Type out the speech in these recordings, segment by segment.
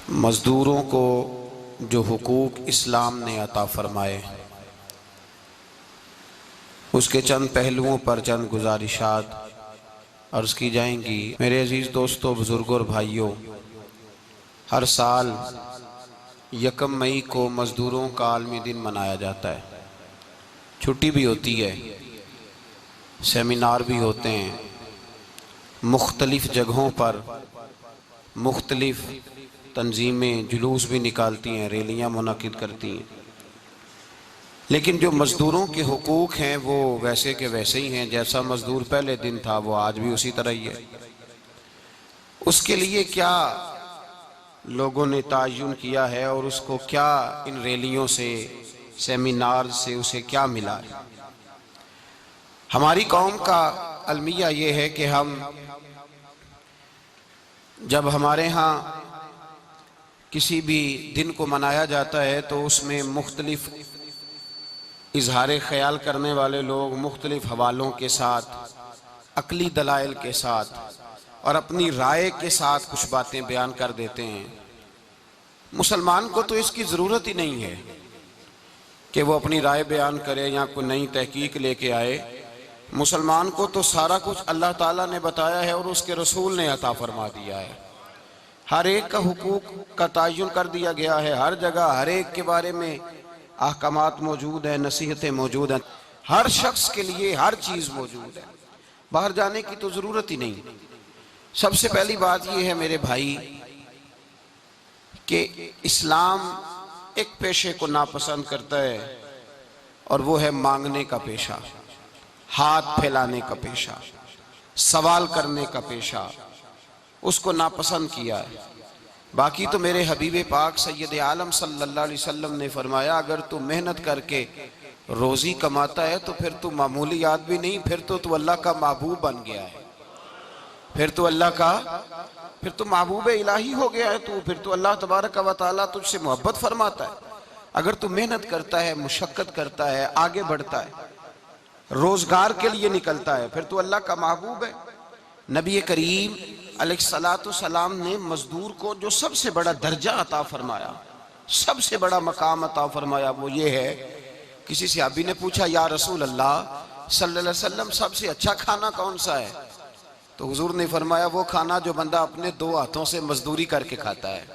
मज़दूरों को जो हुकूक इस्लाम ने अता फ़रमाए उसके चंद पहलुओं पर चंद गुजारिशात अर्ज़ की जाएंगी। मेरे अज़ीज़ दोस्तों, बुज़ुर्गों और भाइयों, हर साल 1 मई को मज़दूरों का आलमी दिन मनाया जाता है। छुट्टी भी होती है, सेमिनार भी होते हैं, मुख्तलिफ़ जगहों पर मुख्तलिफ़ तंजीमें जुलूस भी निकालती हैं, रैलियाँ मुनक़िद करती हैं। लेकिन जो मज़दूरों के हुकूक हैं वो वैसे के वैसे ही हैं। जैसा मज़दूर पहले दिन था वो आज भी उसी तरह ही है। उसके लिए क्या लोगों ने तायुन किया है और उसको क्या इन रैलियों से, सेमिनार से उसे क्या मिला है। हमारी कौम का अलमिया ये है कि हम जब हमारे यहाँ किसी भी दिन को मनाया जाता है तो उसमें मुख्तलिफ इजहार ख्याल करने वाले लोग मुख्तलिफ हवालों के साथ, अकली दलाइल के साथ और अपनी राय के साथ कुछ बातें बयान कर देते हैं। मुसलमान को तो इसकी ज़रूरत ही नहीं है कि वो अपनी राय बयान करे या कोई नई तहकीक लेके आए। मुसलमान को तो सारा कुछ अल्लाह ताला ने बताया है और उसके रसूल ने अता फरमा दिया है। हर एक का हुकूक का तायुन कर दिया गया है। हर जगह हर एक के बारे में अहकामात मौजूद है, नसीहतें मौजूद हैं। हर शख्स के लिए हर चीज़ मौजूद है, बाहर जाने की तो ज़रूरत ही नहीं। सबसे पहली बात यह है मेरे भाई कि इस्लाम एक पेशे को नापसंद करता है और वो है मांगने का पेशा, हाथ फैलाने का पेशा, सवाल करने का पेशा, उसको नापसंद किया है। बाकी तो मेरे हबीब पाक सैयद आलम सल्लल्लाहु अलैहि वसल्लम ने फरमाया, अगर तू मेहनत करके रोज़ी कमाता है तो फिर तू मामूली आदमी नहीं, फिर तो तू अल्लाह का महबूब बन गया है, फिर तो महबूब इलाही हो गया है तू, फिर तो अल्लाह तबारक व तआला तुझसे मोहब्बत फरमाता है। अगर तू मेहनत करता है, मुशक्कत करता है, आगे बढ़ता है, रोजगार के लिए निकलता है, फिर तो अल्लाह का महबूब है। नबी करीम अलैहिस्सलातु सलाम ने मजदूर को जो सबसे बड़ा दर्जा अता फरमाया, सबसे बड़ा मकाम अता फरमाया, वो ये है। किसी सहाबी ने पूछा, या रसूल अल्लाह सल्लल्लाहु अलैहि वसल्लम सबसे अच्छा खाना कौन सा है? तो हुजूर ने फरमाया, वो खाना जो बंदा अपने 2 हाथों से मजदूरी करके खाता है,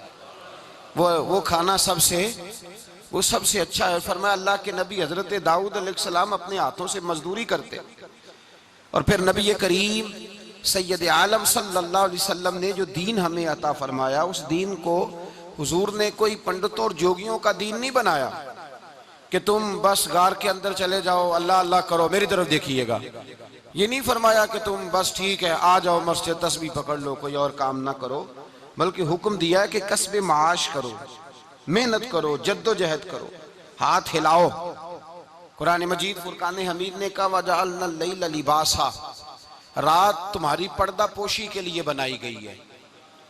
वो खाना सबसे अच्छा है। फरमाया अल्लाह के नबी हजरत दाऊद अलैहिस्सलाम अपने हाथों से मजदूरी करते। और फिर नबी करीम सैयद आलम सल्लल्लाहु अलैहि वसल्लम ने जो दीन हमें अता फरमाया, उस दीन को हुजूर ने कोई पंडितों और जोगियों का दीन नहीं बनाया कि तुम बस गार के अंदर चले जाओ, अल्लाह अल्लाह करो, मेरी तरफ देखिएगा। ये नहीं फरमाया कि तुम बस ठीक है आ जाओ मस्जिद, तस्बीह पकड़ लो, कोई और काम ना करो, बल्कि हुक्म दिया है कि कसबे माश करो, मेहनत करो, जद्दोजहद करो, हाथ हिलाओ। कुरान मजीद फुरकान हमीद ने कहा, वजअलना लैला लिबासा, रात तुम्हारी पर्दा पोशी के लिए बनाई गई है,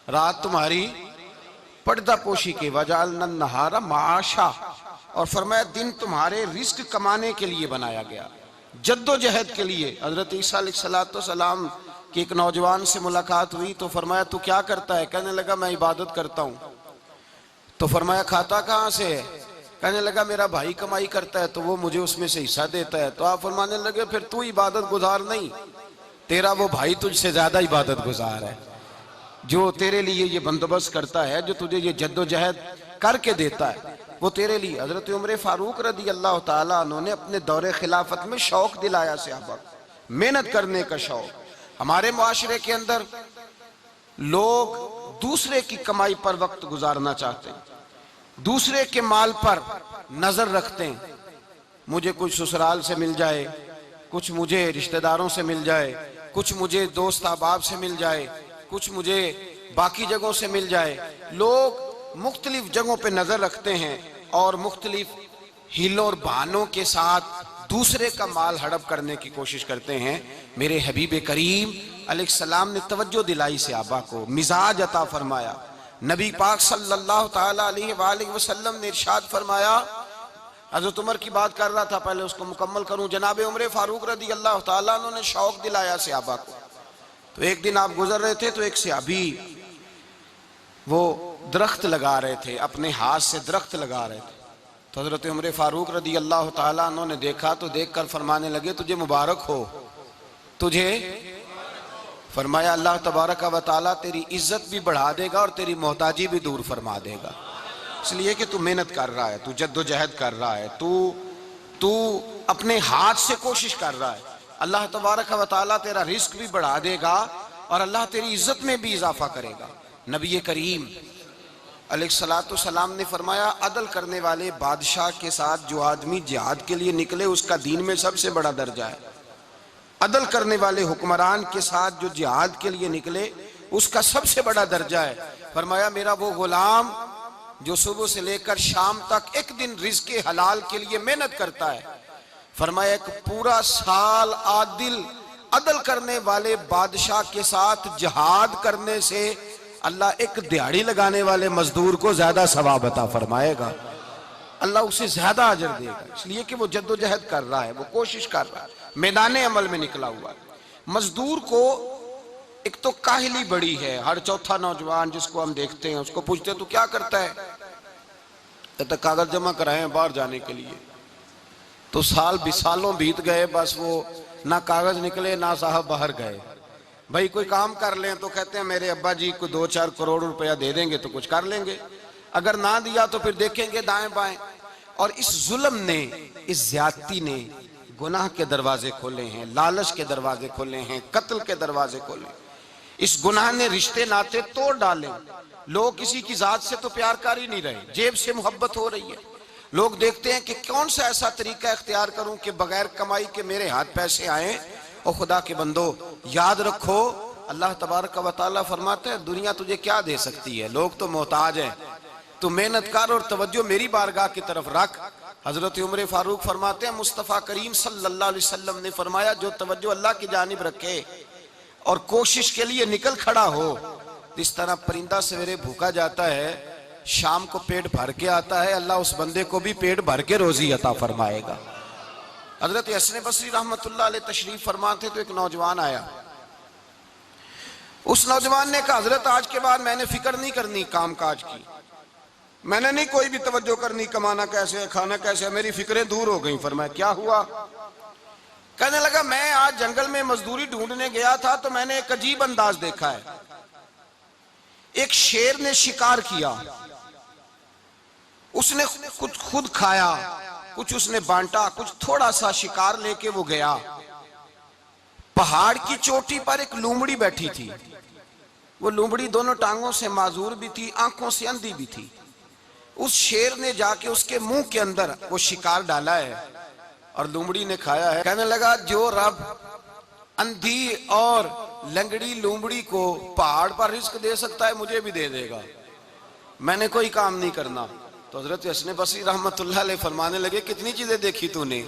रात तुम्हारी पर्दा पोशी के। वजअलना नहारा माशा, और फरमाया दिन तुम्हारे रिस्क कमाने के लिए बनाया गया, जद्दोजहद के लिए। हजरत ईसा अलैहिस्सलाम की एक नौजवान से मुलाकात हुई तो फरमाया तू क्या करता है? कहने लगा मैं इबादत करता हूँ। तो फरमाया खाता कहाँ से है? कहने लगा मेरा भाई कमाई करता है तो वो मुझे उसमें से हिस्सा देता है। तो आप फरमाने लगे फिर तू इबादत गुजार नहीं, तेरा वो भाई तुझसे ज्यादा इबादत गुजार है, जो तेरे लिए ये बंदोबस्त करता है, जो तुझे ये जद्दोजहद करके देता है, वो तेरे लिए। हजरत उमर फारूक रदी अल्लाह ताला अन्हु ने अपने दौरे खिलाफत में शौक दिलाया सहाबा को, मेहनत करने का शौक। हमारे मुआशरे के अंदर लोग दूसरे की कमाई पर वक्त गुजारना चाहते हैं, दूसरे के माल पर नजर रखते हैं। मुझे कुछ ससुराल से मिल जाए, कुछ मुझे रिश्तेदारों से मिल जाए, कुछ मुझे दोस्त अहबाब से मिल जाए, कुछ मुझे बाकी जगहों से मिल जाए। लोग मुख्तलिफ जगहों पे नजर रखते हैं और मुख्तलिफ हीलों और बहानों के साथ दूसरे का माल हड़प करने की कोशिश करते हैं। मेरे हबीब करीम अलैहिस्सलाम ने तवज्जो दिलाई सहाबा को, मिजाज अता फरमाया। नबी पाक सल्लल्लाहु ताला अलैहि वसल्लम ने इरशाद फरमाया, हजरत उमर की बात कर रहा था, पहले उसको मुकम्मल करूं। जनाब उमर फारूक रदी अल्लाह ताला अन्हु ने शौक दिलाया सहाबा को। तो एक दिन आप गुजर रहे थे तो एक सहाबी वो दरख्त लगा रहे थे, अपने हाथ से दरख्त लगा रहे थे। तो हजरत उमर फारूक रदी अल्लाह ताला अन्हु ने देखा तो देखकर फरमाने लगे, तुझे मुबारक हो, तुझे। फरमाया अल्लाह तबारक व तआला तेरी इज्जत भी बढ़ा देगा और तेरी मोहताजी भी दूर फरमा देगा, इसलिए कि तू मेहनत कर रहा है, तू जद्दोजहद कर रहा है, तू अपने हाथ से कोशिश कर रहा है। अल्लाह तबारक व तआला तेरा रिस्क भी बढ़ा देगा और अल्लाह तेरी इज्जत में भी इजाफा करेगा। नबी करीम अलैहिस्सलाम ने फरमाया, अदल करने वाले बादशाह के साथ जो आदमी जिहाद के लिए निकले उसका दीन में सबसे बड़ा दर्जा है। अदल करने वाले हुक्मरान के साथ जो जिहाद के लिए निकले उसका सबसे बड़ा दर्जा है। फरमाया मेरा वो गुलाम जो सुबह से लेकर शाम तक एक दिन रिज़्क़े हलाल के लिए मेहनत करता है, फरमाया एक पूरा साल आदिल अदल करने वाले बादशाह के साथ जिहाद करने से अल्लाह एक दिहाड़ी लगाने वाले मजदूर को ज्यादा सवाब अता फरमाएगा, अल्लाह उसे ज्यादा अजर देगा, इसलिए कि वो जद्दोजहद कर रहा है, वो कोशिश कर रहा है, मैदान अमल में निकला हुआ है। मजदूर को एक तो काहिली बड़ी है, हर चौथा नौजवान जिसको हम देखते हैं उसको पूछते हैं तू क्या करता है, कहता कागज जमा कराए बाहर जाने के लिए। तो सालों बीत गए, बस वो ना कागज निकले ना साहब बाहर गए। भाई कोई काम कर लें तो कहते हैं मेरे अब्बा जी को 2-4 करोड़ रुपया दे देंगे तो कुछ कर लेंगे, अगर ना दिया तो फिर देखेंगे दाएं बाएं। और इस जुल्म ने, इस ज्यादती ने गुनाह के दरवाजे खोले हैं, लालच के दरवाजे खोले हैं, कत्ल के दरवाजे खोले। इस गुनाह ने रिश्ते नाते तोड़ डाले। लोग किसी की जात से तो प्यार कर ही नहीं रहे, जेब से मोहब्बत हो रही है। लोग देखते हैं कि कौन सा ऐसा तरीका इख्तियार करूं कि बगैर कमाई के मेरे हाथ पैसे आए। और खुदा के बंदो याद रखो, अल्लाह तबारक व तआला फरमाते हैं दुनिया तुझे क्या दे सकती है, लोग तो मोहताज हैं, तू मेहनत कर और तवज्जो मेरी बारगाह की तरफ रख। हजरत उमर फारूक फरमाते हैं मुस्तफ़ा करीम सल्लल्लाहु अलैहि वसल्लम ने फरमाया जो तवज्जो अल्लाह की जानिब रखे और कोशिश के लिए निकल खड़ा हो, जिस तरह परिंदा सवेरे भूखा जाता है शाम को पेट भर के आता है, अल्लाह उस बंदे को भी पेट भर के रोजी अता फरमाएगा। हजरत हसन बसरी रहमतुल्लाह अलैह तशरीफ फरमाते तो एक नौजवान आया। उस नौजवान ने कहा हजरत आज के बाद मैंने फिक्र नहीं करनी काम काज की, मैंने नहीं कोई भी तवज्जो करनी कमाना कैसे है खाना कैसे है, मेरी फिक्रें दूर हो गई। फरमाया क्या हुआ? कहने लगा मैं आज जंगल में मजदूरी ढूंढने गया था तो मैंने एक अजीब अंदाज देखा है। एक शेर ने शिकार किया, उसने कुछ खुद खाया, कुछ उसने बांटा, कुछ थोड़ा सा शिकार लेके वो गया। पहाड़ की चोटी पर एक लूमड़ी बैठी थी, वो लूमड़ी दोनों टांगों से माजूर भी थी, आंखों से अंधी भी थी। उस शेर ने जाके उसके मुंह के अंदर वो शिकार डाला है और लूमड़ी ने खाया है। कहने लगा जो रब अंधी और लंगड़ी लूमड़ी को पहाड़ पर रिस्क दे सकता है मुझे भी दे देगा, मैंने कोई काम नहीं करना। तो हजरत हसन बसरी रहमतुल्लाह अलैह फरमाने लगे कितनी चीजें देखी तूने,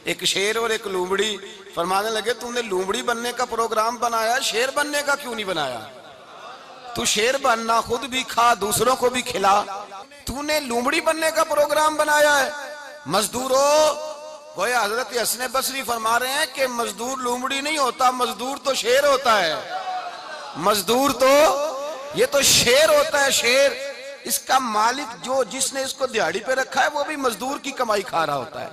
एक शेर और एक लूमड़ी। फरमाने लगे तूने लूमड़ी बनने का प्रोग्राम बनाया, शेर बनने का क्यों नहीं बनाया? तू शेर बनना, खुद भी खा दूसरों को भी खिला, तूने लूमड़ी बनने का प्रोग्राम बनाया है। मजदूरों, गोया हजरत हसन बसरी फरमा रहे हैं कि मजदूर लूमड़ी नहीं होता, मजदूर तो शेर होता है, मजदूर तो ये तो शेर होता है, शेर। इसका मालिक जो जिसने इसको दिहाड़ी पे रखा है वो भी मजदूर की कमाई खा रहा होता है,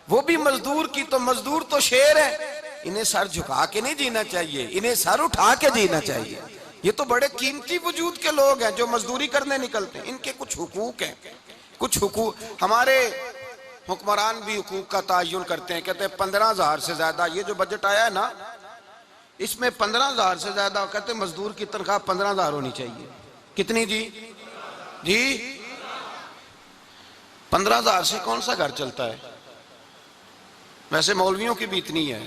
वो भी मजदूर की, तो मजदूर तो शेर है। इन्हें सर झुका के नहीं जीना चाहिए, इन्हें सर उठा के जीना चाहिए। ये तो बड़े कीमती वजूद के लोग हैं जो मजदूरी करने निकलते हैं, इनके कुछ हुकूक हैं, कुछ हुकूक। हमारे हुक्मरान भी हुकूक का तायुन करते हैं, कहते हैं 15,000 से ज्यादा, ये जो बजट आया है ना इसमें 15,000 से ज्यादा, कहते हैं मजदूर की तनख्वाह 15,000 होनी चाहिए। कितनी जी? जी 15,000 से कौन सा घर चलता है? वैसे मौलवियों की भी इतनी है,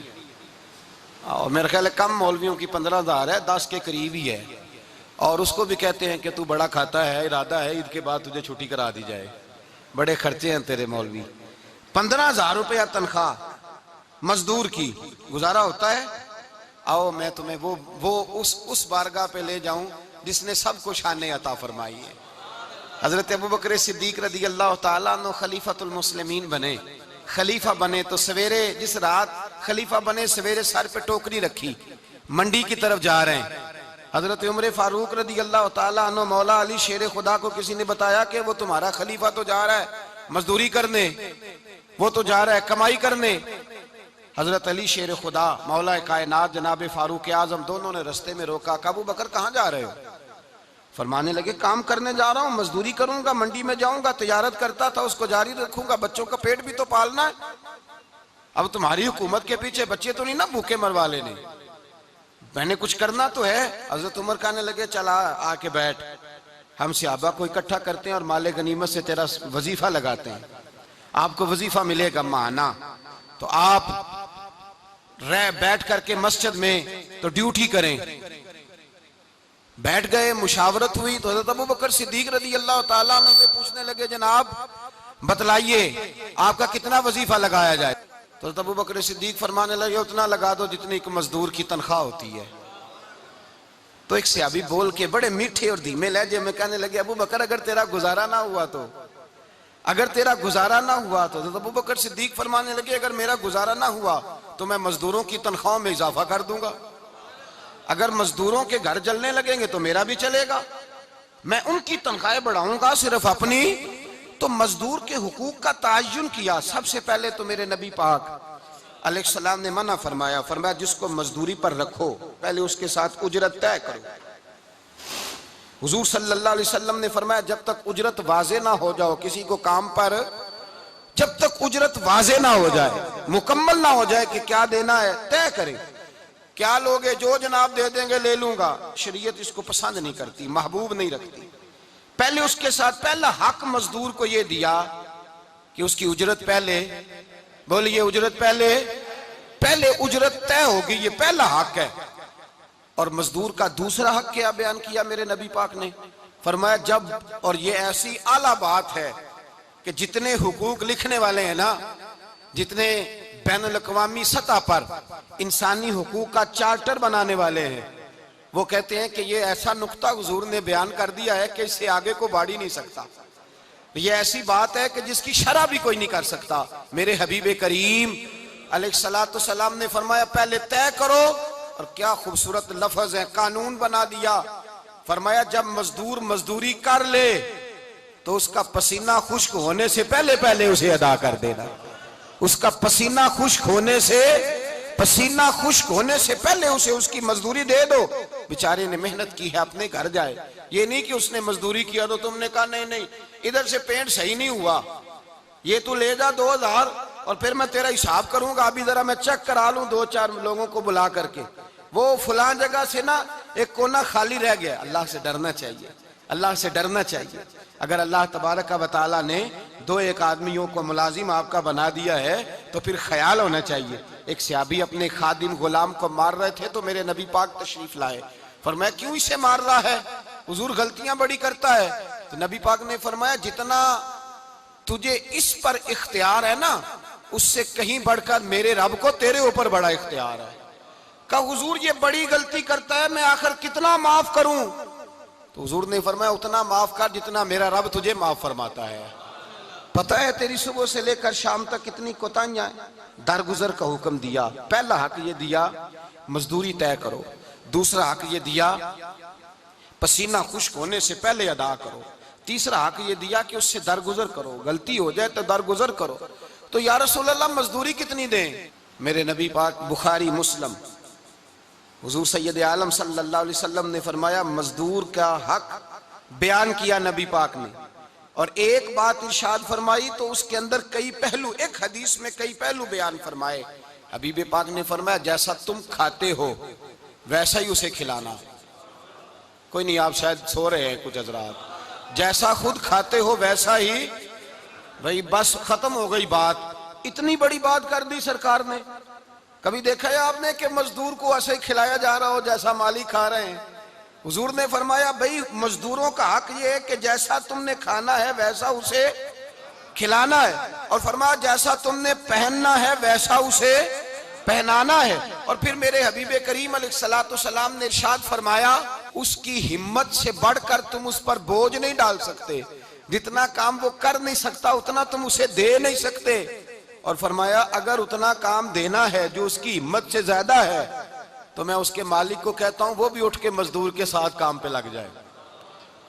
और मेरा ख्याल है कम मौलवियों की 15,000 है, 10 के करीब ही है। और उसको भी कहते हैं कि तू बड़ा खाता है, इरादा है ईद के बाद तुझे छुट्टी करा दी जाए, बड़े खर्चे हैं तेरे मौलवी। 15,000 रुपया तनख्वाह मजदूर की, गुजारा होता है? आओ मैं तुम्हें वो उस बारगाह पे ले जाऊं जिसने सबको शान अता फरमाई है। हजरत अबू बकर सिद्दीक रदी अल्लाह ताला अन्हु खलीफतुल मुस्लिमीन बने, खलीफा बने तो सवेरे, जिस रात खलीफा बने सवेरे सर पे टोकरी रखी, मंडी की तरफ जा रहे हैं। हजरत उमर फारूक रदी अल्लाह ताला अन्हु मौला अली शेर खुदा को किसी ने बताया कि वो तुम्हारा खलीफा तो जा रहा है मजदूरी करने, वो तो जा रहा है कमाई करने। हजरत अली शेर खुदा मौला कायनात जनाब फारूक आजम दोनों ने रस्ते में रोका। अबू बकर कहाँ जा रहे हो? फरमाने लगे काम करने जा रहा हूँ, मजदूरी करूंगा, मंडी में जाऊंगा, तिजारत करता था उसको जारी रखूंगा, बच्चों का पेट भी तो पालना है। अब तुम्हारी हुकूमत के पीछे बच्चे तो नहीं ना भूखे मरवा लेने, मैंने कुछ करना तो है। हजरत उमर कहने लगे चला आके बैठ, हम सहाबा को इकट्ठा करते हैं और माले गनीमत से तेरा वजीफा लगाते हैं, आपको वजीफा मिलेगा माना। तो आप बैठ करके मस्जिद में तो ड्यूटी करें। बैठ गए, मुशावरत हुई तो हज़रत अबू बकर सिद्दीक रज़ी अल्लाह ताला अन्हु से पूछने लगे जनाब बतलाइए आपका कितना वजीफा लगाया जाए? तो हज़रत अबू बकर सिद्दीक फरमाने लगे उतना लगा दो जितनी एक मजदूर की तनख्वाह होती है। तो एक सहाबी बोल के बड़े मीठे और धीमे लहजे में कहने लगे अबू बकर अगर तेरा गुजारा ना हुआ तो, अगर तेरा गुजारा ना हुआ तो अबू बकर सिद्दीक फरमाने लगे अगर मेरा गुजारा ना हुआ तो मैं मजदूरों की तनख्वाह में इजाफा कर दूंगा, अगर मजदूरों के घर जलने लगेंगे तो मेरा भी चलेगा, मैं उनकी तनख्वाहें बढ़ाऊंगा सिर्फ अपनी। तो मजदूर के हुकूक का तायुन किया। सबसे पहले तो मेरे नबी पाक अलैहिस्सलाम ने मना फरमाया, फरमाया जिसको मजदूरी पर रखो पहले उसके साथ उजरत तय करो। हुजूर सल्लल्लाहु अलैहि वसल्लम ने फरमाया जब तक उजरत वाजे ना हो जाओ किसी को काम पर, जब तक उजरत वाजे ना हो जाए, मुकम्मल ना हो जाए कि क्या देना है तय करें। क्या लोगे जो जनाब दे देंगे ले लूंगा, शरीयत इसको पसंद नहीं करती, महबूब नहीं रखती। पहले उसके साथ पहला हक मजदूर को यह दिया कि उसकी उजरत पहले, बोलिए उजरत पहले, पहले उजरत तय होगी, ये पहला हक है। और मजदूर का दूसरा हक क्या बयान किया मेरे नबी पाक ने? फरमाया जब, और ये ऐसी आला बात है कि जितने हुकूक लिखने वाले हैं ना, जितने बैनुल अक़वामी सतह पर इंसानी हुकूक का चार्टर बनाने वाले हैं, वो कहते हैं कि ये ऐसा नुक्ता हुजूर ने बयान कर दिया है कि इससे आगे को बढ़ ही नहीं सकता। ये ऐसी बात है कि जिसकी शरह भी कोई नहीं कर सकता। मेरे हबीब करीम अलैहिस्सलातु सलाम ने फरमाया पहले तय करो, और क्या खूबसूरत लफ्ज है, कानून बना दिया। फरमाया जब मजदूर मजदूरी कर ले तो उसका पसीना खुश्क होने से पहले पहले उसे अदा कर देना, उसका पसीना खुश्क होने से, पसीना खुश्क होने से पहले उसे उसकी मजदूरी दे दो। बेचारे ने मेहनत की है अपने घर जाए, ये नहीं कि उसने मजदूरी किया तो तुमने कहा नहीं नहीं इधर से पेंट सही नहीं हुआ, ये तू ले जा 2000 और फिर मैं तेरा हिसाब करूंगा, अभी जरा मैं चेक करा लूं 2-4 लोगों को बुला करके, वो फलां जगह से ना एक कोना खाली रह गया। अल्लाह से डरना चाहिए, अल्लाह से डरना चाहिए। अगर अल्लाह तबारक व तआला ने 2-1 आदमियों को मुलाजिम आपका बना दिया है तो फिर ख्याल होना चाहिए। एक सहाबी अपने खादिम गुलाम को मार रहे थे तो मेरे नबी पाक तशरीफ लाए, फरमाया क्यों इसे मार रहा है? हुजूर गलतियां बड़ी करता है। तो नबी पाक ने फरमाया जितना तुझे इस पर इख्तियार है ना, उससे कहीं बढ़कर मेरे रब को तेरे ऊपर बड़ा इख्तियार है। कहा हुजूर ये बड़ी गलती करता है, मैं आखिर कितना माफ करूं? तो हुजूर ने फरमाया उतना माफ कर जितना मेरा रब तुझे माफ फरमाता है। पता है तेरी सुबह से लेकर शाम तक कितनी कोताहियां, दरगुजर का हुक्म दिया। पहला हक ये दिया मजदूरी तय करो, दूसरा हक ये दिया पसीना खुश्क होने से पहले अदा करो, तीसरा हक ये दिया कि उससे दरगुजर करो, गलती हो जाए तो दरगुजर करो। तो या रसूल अल्लाह मजदूरी कितनी दें? मेरे नबी पाक बुखारी मुस्लिम हुजूर सैयद आलम सल्लल्लाहु अलैहि वसल्लम ने फरमाया मजदूर का हक बयान किया नबी पाक ने, और एक बात इरशाद फरमाई तो उसके अंदर कई पहलू, एक हदीस में कई पहलू बयान फरमाए। हबीब पाक ने फरमाया जैसा तुम खाते हो वैसा ही उसे खिलाना। कोई नहीं, आप शायद सो रहे हैं कुछ हजरात, जैसा खुद खाते हो वैसा ही, भाई बस खत्म हो गई बात। इतनी बड़ी बात कर दी सरकार ने। कभी देखा है आपने कि मजदूर को ऐसे खिलाया जा रहा हो जैसा मालिक खा रहे हैं? हुजूर ने फरमाया भाई मजदूरों का हक ये है कि जैसा तुमने खाना है वैसा उसे खिलाना है, और फरमाया जैसा तुमने पहनना है वैसा उसे पहनाना है। और फिर मेरे हबीब करीम अलैहिस्सलातु सलाम ने इरशाद फरमाया उसकी हिम्मत से बढ़कर तुम उस पर बोझ नहीं डाल सकते, जितना काम वो कर नहीं सकता उतना तुम उसे दे नहीं सकते। और फरमाया अगर उतना काम देना है जो उसकी हिम्मत से ज्यादा है तो मैं उसके मालिक को कहता हूं वो भी उठ के मजदूर के साथ काम पे लग जाए,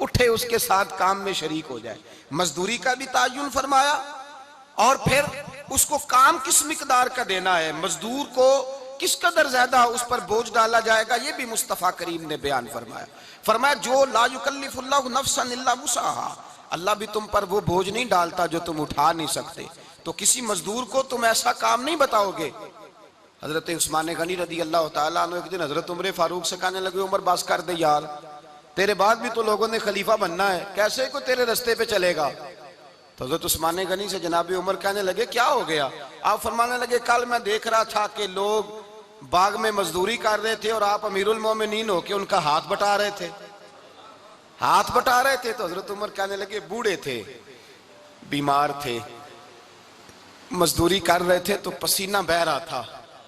उठे उसके साथ काम में शरीक हो जाए। मजदूरी का भी तायुन फरमाया और फिर उसको काम किस मिकदार का देना है, मजदूर को किस कदर ज्यादा उस पर बोझ डाला जाएगा, ये भी मुस्तफा करीम ने बयान फरमाया। फरमाया जो ला युकल्लिफुल्लाहु नफ्सन इल्ला वुसअहा, अल्लाह भी तुम पर वो बोझ नहीं डालता जो तुम उठा नहीं सकते। तो किसी मजदूर को तुम ऐसा काम नहीं बताओगे। हजरत उस्मान गनी रदी अल्लाह तआला अन्हु एक दिन हजरत उमर फारूक से कहने लगे, उमर बस कर दे यार, तेरे बाद भी तो लोगों ने खलीफा बनना है, कैसे को तेरे रास्ते पे चलेगा। तो हजरत उस्मान गनी से जनाब उमर कहने लगे क्या हो गया। आप फरमाने लगे कल मैं देख रहा था कि लोग बाग में मजदूरी कर रहे थे और आप अमीरुल मोमिनीन होके उनका हाथ बटा रहे थे, हाथ बटा रहे थे। तो हजरत उमर कहने लगे बूढ़े थे, बीमार थे, मजदूरी कर रहे थे तो पसीना बह रहा था,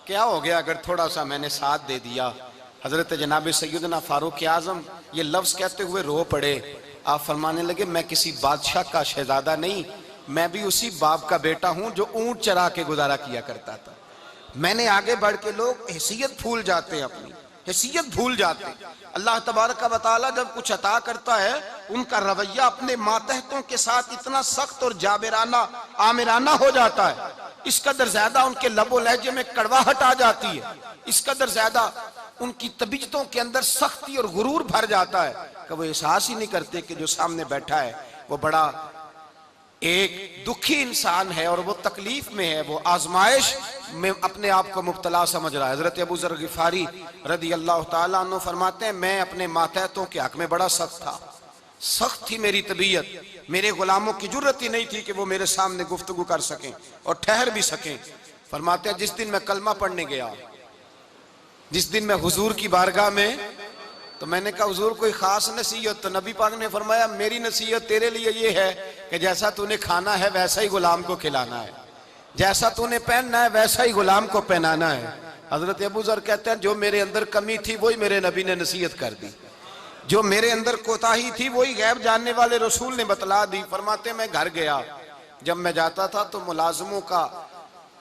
क्या हो गया अगर थोड़ा सा मैंने साथ दे दिया। हजरत जनाब सैयदना फारूक आजम ये लफ्ज कहते हुए रो पड़े। आप फरमाने लगे मैं किसी बादशाह का शहजादा नहीं, मैं भी उसी बाप का बेटा हूं जो ऊंट चरा के गुजारा किया करता था। मैंने आगे बढ़ के लोग हैसियत भूल जाते हैं, अपनी हैसियत भूल जाते हैं। अल्लाह तबारक व तआला जब कुछ अता करता है उनका रवैया अपने मातहतों के साथ इतना सख्त और जाबिराना आमिराना हो जाता है, इस कदर ज्यादा उनके लबो लहजे में कड़वाहट आ जाती है, इस कदर ज्यादा उनकी तबीयतों के अंदर सख्ती और गुरूर भर जाता है कि वो एहसास ही नहीं करते कि जो सामने बैठा है वो बड़ा एक दुखी इंसान है और वो तकलीफ में है, वो आजमाइश में अपने आप को मुब्तला समझ रहा है। हजरत अबू ज़र गिफारी रदी अल्लाह तआला अन्हु फरमाते हैं मैं अपने मातहतों के हक में बड़ा सख्त था, सख्त थी मेरी तबीयत, मेरे गुलामों की जुर्रत ही नहीं थी कि वो मेरे सामने गुफ्तगू कर सकें और ठहर भी सकें। फरमाते हैं जिस दिन मैं कलमा पढ़ने गया, जिस दिन मैं हुजूर की बारगाह में, तो मैंने कहा हुजूर कोई खास नसीहत, तो नबी पाक ने फरमाया मेरी नसीहत तेरे लिए ये है कि जैसा तूने खाना है वैसा ही गुलाम को खिलाना है, जैसा तूने पहनना है वैसा ही गुलाम को पहनाना है। हजरत अबू ज़र कहते हैं जो मेरे अंदर कमी थी वही मेरे नबी ने नसीहत कर दी, जो मेरे अंदर कोताही थी वही गैब जानने वाले रसूल ने बतला दी। फरमाते मैं घर गया, जब मैं जाता था तो मुलाजमों का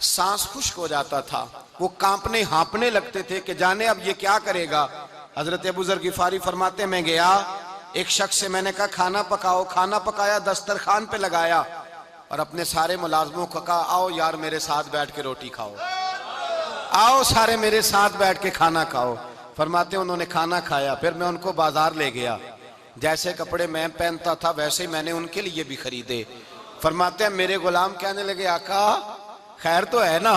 सांस खुश्क हो जाता था, वो कांपने हाँपने लगते थे कि जाने अब ये क्या करेगा। हजरत अबू ज़र गिफारी फरमाते मैं गया, एक शख्स से मैंने कहा खाना पकाओ, खाना पकाया, दस्तरखान पे लगाया और अपने सारे मुलाजमों को कहा आओ यार मेरे साथ बैठ के रोटी खाओ, आओ सारे मेरे साथ बैठ के खाना खाओ। फरमाते उन्होंने खाना खाया, फिर मैं उनको बाजार ले गया, जैसे कपड़े मैं पहनता था वैसे ही मैंने उनके लिए भी खरीदे। फरमाते हैं मेरे गुलाम कहने लगे आका खैर तो है ना,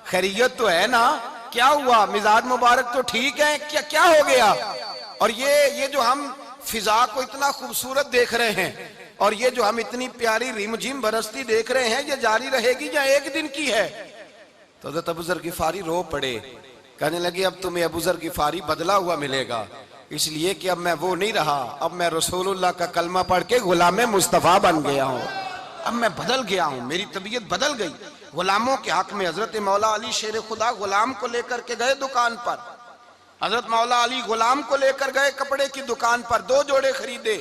खैरियत तो है ना, क्या हुआ, मिजाज मुबारक तो ठीक है, क्या क्या हो गया। और ये जो हम फिजा को इतना खूबसूरत देख रहे हैं और ये जो हम इतनी प्यारी रिमझिम बरसती देख रहे हैं, ये जारी रहेगी या एक दिन की है। तो हज़रत अबू ज़र गिफारी रो पड़े, कहने लगे अब तुम्हें अबू ज़र गिफारी बदला हुआ मिलेगा, इसलिए कि अब मैं वो नहीं रहा, अब मैं रसूलुल्लाह का कलमा पढ़ के गुलाम मुस्तफ़ा बन गया हूँ, अब मैं बदल गया हूँ, मेरी तबीयत बदल गई। गुलामों के हक में हजरत मौला अली शेर खुदा गुलाम को लेकर के गए दुकान पर, हजरत मौला अली गुलाम को लेकर गए कपड़े की दुकान पर, 2 जोड़े खरीदे,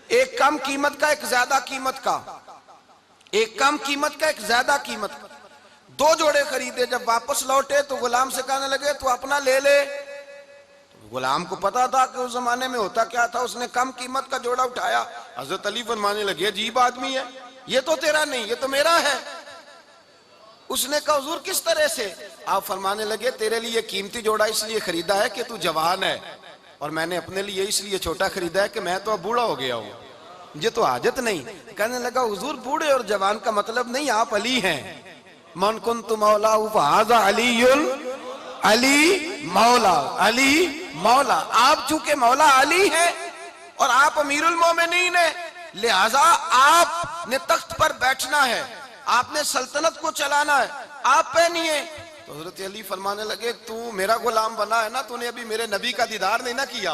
एक कम कीमत का एक ज्यादा कीमत का, एक कम कीमत का एक ज्यादा कीमत का, 2 जोड़े खरीदे। जब वापस लौटे तो गुलाम से कहने लगे तू अपना ले ले। तो गुलाम को पता था कि उस जमाने में होता क्या था, उसने कम कीमत का जोड़ा उठाया। हजरत अली फरमाने लगे अजीब आदमी है, ये तो तेरा नहीं ये तो मेरा है। उसने कहा हुजूर किस तरह से। आप फरमाने लगे तेरे लिए कीमती जोड़ा इसलिए खरीदा है कि तू जवान है और मैंने अपने लिए इसलिए छोटा खरीदा है कि मैं तो अब बूढ़ा हो गया हूँ, मुझे तो आदत नहीं। कहने लगा हुजूर बूढ़े और जवान का मतलब नहीं, आप अली हैं, मन कुन्तु मौला फ़हाज़ा अलीयुल अली मौला, अली मौला, आप चूंकि मौला अली हैं और आप अमीरुल मोमिनीन हैं, लिहाजा आपने तख्त पर बैठना है, आपने सल्तनत को चलाना है, आप पहनिए। तो हजरत अली फरमाने लगे तू मेरा गुलाम बना है ना, तूने अभी मेरे नबी का दीदार नहीं ना किया,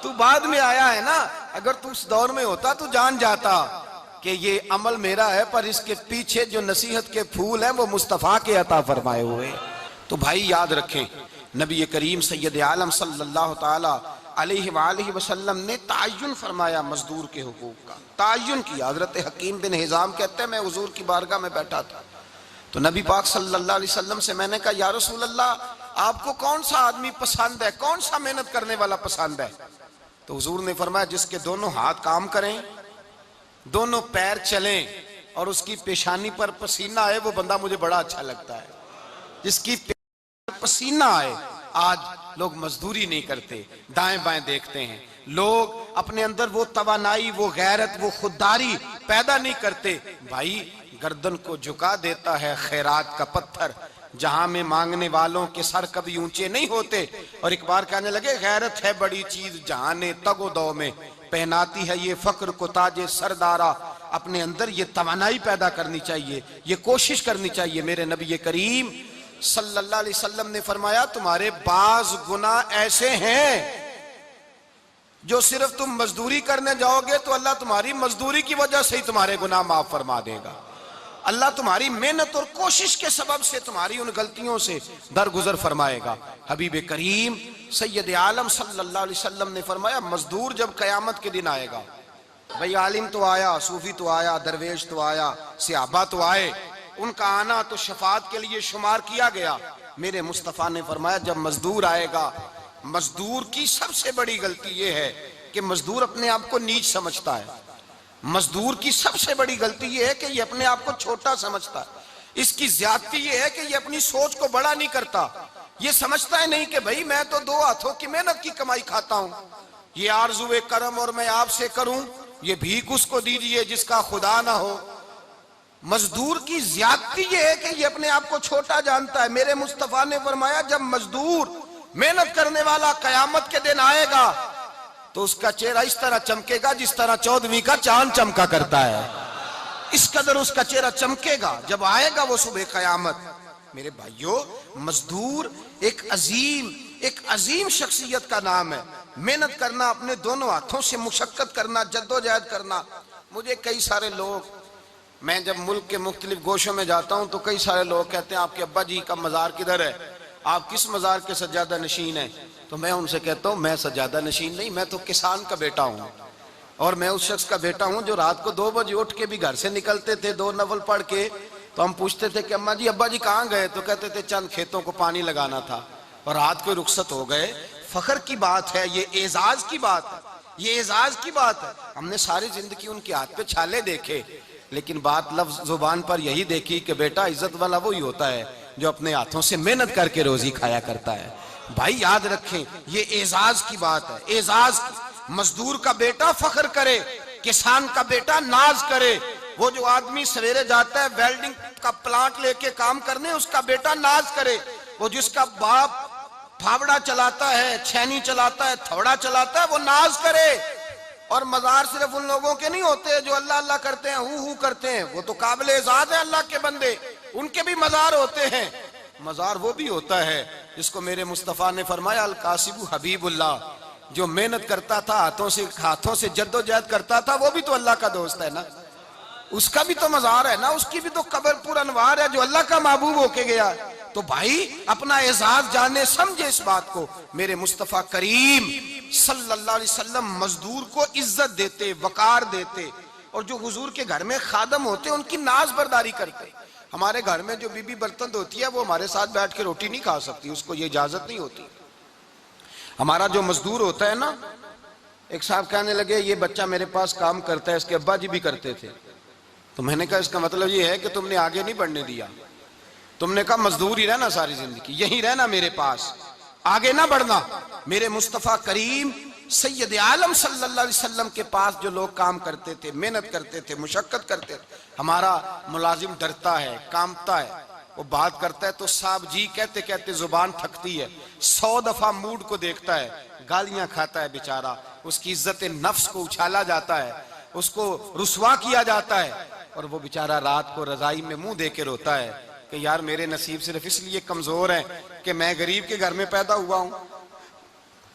तू बाद में आया है ना, अगर तू उस दौर में होता तो जान जाता कि ये अमल मेरा है पर इसके पीछे जो नसीहत के फूल हैं वो मुस्तफ़ा के अता फरमाए हुए। तो भाई याद रखें नबी करीम सैयद आलम सल्लल्लाहु ताला अलैहि वसल्लम ने तायुन फरमाया मजदूर के हुकूक का, तायुन किया। हजरत हकीम बिन हिजाम कहते हैं मैं हुजूर की बारगाह में बैठा था तो नबी पाक सल्लल्लाहु अलैहि वसल्लम से मैंने कहा या रसूल अल्लाह आपको कौन सा आदमी पसंद है, कौन सा मेहनत करने वाला पसंद है? तो हुजूर ने फरमाया जिसके दोनों हाथ काम करें, दोनों पैर चलें और उसकी पेशानी पर पसीना आए, वो बंदा मुझे बड़ा अच्छा लगता है। जिसकी पसीना आए। आज लोग मजदूरी नहीं करते, दाएं बाएं देखते हैं। लोग अपने अंदर वो तवानाई, वो गैरत, वो खुददारी पैदा नहीं करते। भाई गर्दन को झुका देता है खैरात का पत्थर, जहां में मांगने वालों के सर कभी ऊंचे नहीं होते। और एक बार कहने लगे गैरत है बड़ी चीज जहां ने तगो दो में पहनाती है ये फक्र को ताजे सरदारा। अपने अंदर ये तवानाई पैदा करनी चाहिए, ये कोशिश करनी चाहिए। मेरे नबी करीम सल्लल्लाहु अलैहि वसल्लम ने फरमाया तुम्हारे बाज गुनाह ऐसे हैं जो सिर्फ तुम मजदूरी करने जाओगे तो अल्लाह तुम्हारी मजदूरी की वजह से ही तुम्हारे गुनाह माफ फरमा देगा। अल्लाह तुम्हारी मेहनत और कोशिश के सबब से तुम्हारी उन गलतियों से दरगुजर फरमाएगा। हबीब करीम सैयद आलम सल्लल्लाहु अलैहि वसल्लम ने फरमाया मजदूर जब कयामत के दिन आएगा, भाई आलिम तो आया, सूफी तो आया, दरवेश तो आया, सहाबा तो आए, उनका आना तो शफाअत के लिए शुमार किया गया। मेरे मुस्तफा ने फरमाया जब मजदूर आएगा, मजदूर की सबसे बड़ी गलती यह है कि मजदूर अपने आप को नीच समझता है। मजदूर की सबसे बड़ी गलती यह है कि ये अपने आप को छोटा समझता है। इसकी ज्यादती यह है कि ये अपनी सोच को बड़ा नहीं करता। ये समझता है नहीं कि भाई मैं तो दो हाथों की मेहनत की कमाई खाता हूं, ये आरज़ुए करम और मैं आपसे करूं, ये भीख उसको दीजिए जिसका खुदा ना हो। मजदूर की ज्यादती यह है कि ये अपने आप को छोटा जानता है। मेरे मुस्तफा ने फरमाया जब मजदूर मेहनत करने वाला कयामत के दिन आएगा तो उसका चेहरा इस तरह चमकेगा जिस तरह 14वीं का चांद चमका करता है। इस कदर उसका चेहरा चमकेगा जब आएगा वो सुबह कयामत। मेरे भाइयों मजदूर एक अजीम शख्सियत का नाम है। मेहनत करना, अपने दोनों हाथों से मुशक्कत करना, जद्दोजहद करना। मुझे कई सारे लोग, मैं जब मुल्क के मुख्तलिफ गोशों में जाता हूं तो कई सारे लोग कहते हैं आपके अब्बा जी का मजार किधर है, आप किस मजार के सज्जादा नशीन हैं? तो मैं उनसे कहता हूं मैं सज्जादा नशीन नहीं, मैं तो किसान का बेटा हूं। और मैं उस शख्स का बेटा हूं जो रात को 2 बजे उठ के भी घर से निकलते थे 2 नवल पढ़ के। तो हम पूछते थे कि अम्मा जी अब्बा जी कहाँ गए? तो कहते थे चंद खेतों को पानी लगाना था और रात को रुखसत हो गए। फख्र की बात है, ये एजाज की बात है, ये एजाज की बात है। हमने सारी जिंदगी उनके हाथ पे छाले देखे, लेकिन बात लफ्ज जुबान पर यही देखी कि बेटा इज्जत वाला वही होता है जो अपने हाथों से मेहनत करके रोजी खाया करता है। भाई याद रखें ये एजाज की बात है। एजाज मजदूर का बेटा फख्र करे, किसान का बेटा नाज करे। वो जो आदमी सवेरे जाता है वेल्डिंग का प्लांट लेके काम करने, उसका बेटा नाज करे। वो जिसका बाप फावड़ा चलाता है, छैनी चलाता है, थवड़ा चलाता है, वो नाज करे। और मजार सिर्फ उन लोगों के नहीं होते जो अल्लाह अल्लाह करते हैं, हु करते हैं, वो तो काबिल एजाज है अल्लाह के बंदे, उनके भी मजार होते हैं। मजार वो भी होता है जिसको मेरे मुस्तफा ने फरमाया अल कासिबु हबीबुल्लाह, जो मेहनत करता था, हाथों से जद्दोजहद करता था, वो भी तो अल्लाह का दोस्त है ना, उसका भी तो मजार है ना, उसकी भी तो कब्र पुर अनवार है जो अल्लाह का महबूब होके गया। तो भाई अपना एजाज जाने समझे इस बात को। मेरे मुस्तफा करीम सल्लल्लाहु अलैहि वसल्लम मजदूर को इज्जत देते, वकार देते, और जो हुजूर के घर में खादम होते उनकी नाज बर्दारी करते। हमारे घर में जो बीबी बर्तन धोती है वो हमारे साथ बैठ के रोटी नहीं खा सकती, उसको ये इजाजत नहीं होती। हमारा जो मजदूर होता है ना, एक साहब कहने लगे ये बच्चा मेरे पास काम करता है, इसके अब्बा जी भी करते थे। तो मैंने कहा इसका मतलब ये है कि तुमने आगे नहीं बढ़ने दिया, तुमने कहा मजदूर ही रहना सारी जिंदगी, यही रहना मेरे पास, आगे ना बढ़ना। मेरे मुस्तफा करीम सैयद आलम सल्लल्लाहु अलैहि वसल्लम के पास जो लोग काम करते थे, मेहनत करते थे, मुशक्कत करते थे, हमारा मुलाजिम डरता है, कांपता है, वो बात करता है तो साहब जी कहते कहते जुबान थकती है, 100 दफा मूड को देखता है, गालियां खाता है बेचारा, उसकी इज्जत नफ्स को उछाला जाता है, उसको रुसवा किया जाता है, और वो बेचारा रात को रजाई में मुंह दे के रोता है कि यार मेरे नसीब सिर्फ इसलिए कमजोर हैं कि मैं गरीब के घर में पैदा हुआ हूं।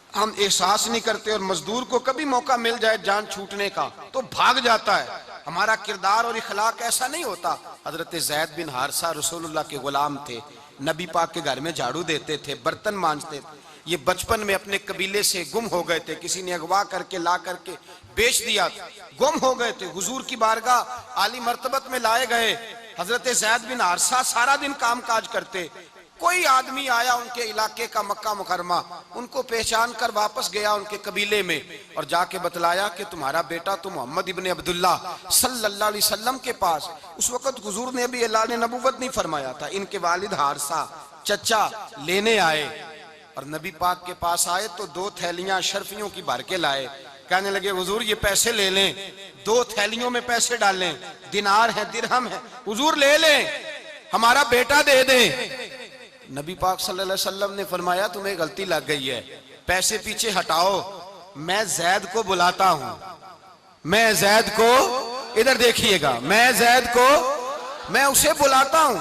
हम एहसास नहीं करते, और मजदूर को कभी मौका मिल जाए जान छूटने का तो भाग जाता है। हमारा किरदार और इखलाक ऐसा नहीं होता। हजरत ज़ैद बिन हारिसा रसूलुल्लाह के गुलाम थे, नबी पाक के घर में झाड़ू देते थे, बर्तन मांजते थे। ये बचपन में अपने कबीले से गुम हो गए थे, किसी ने अगवा करके ला करके बेच दिया, गुम हो गए थे। हुजूर की बारगाह आली मर्तबत में लाए गए। हजरत ज़ैद बिन हारिसा सारा दिन काम काज करते, कोई आदमी आया उनके इलाके का, मक्का मुकरमा, उनको पहचान कर वापस गया उनके कबीले में और जाके बतलाया कि तुम्हारा बेटा तो मोहम्मद इब्ने अब्दुल्ला सल्लल्लाहु अलैहि वसल्लम के पास। उस वक्त हुजूर ने भी अल्लाह ने नबूवत नहीं फरमाया था। इनके वालिद हारसा चचा लेने आए और नबी पाक के पास आए तो 2 थैलियां शर्फियों की भर के लाए। कहने लगे हुजूर ये पैसे ले लें, 2 थैलियों में पैसे डालें, दिनार है दिरहम है, हुजूर ले लें, हमारा बेटा दे दें। नबी पाक सल्लल्लाहु अलैहि वसल्लम ने फरमाया तुम्हें गलती लग गई है, पैसे पीछे हटाओ, मैं जैद को बुलाता हूं, मैं जैद को, इधर देखिएगा, मैं जैद को, मैं उसे बुलाता हूं,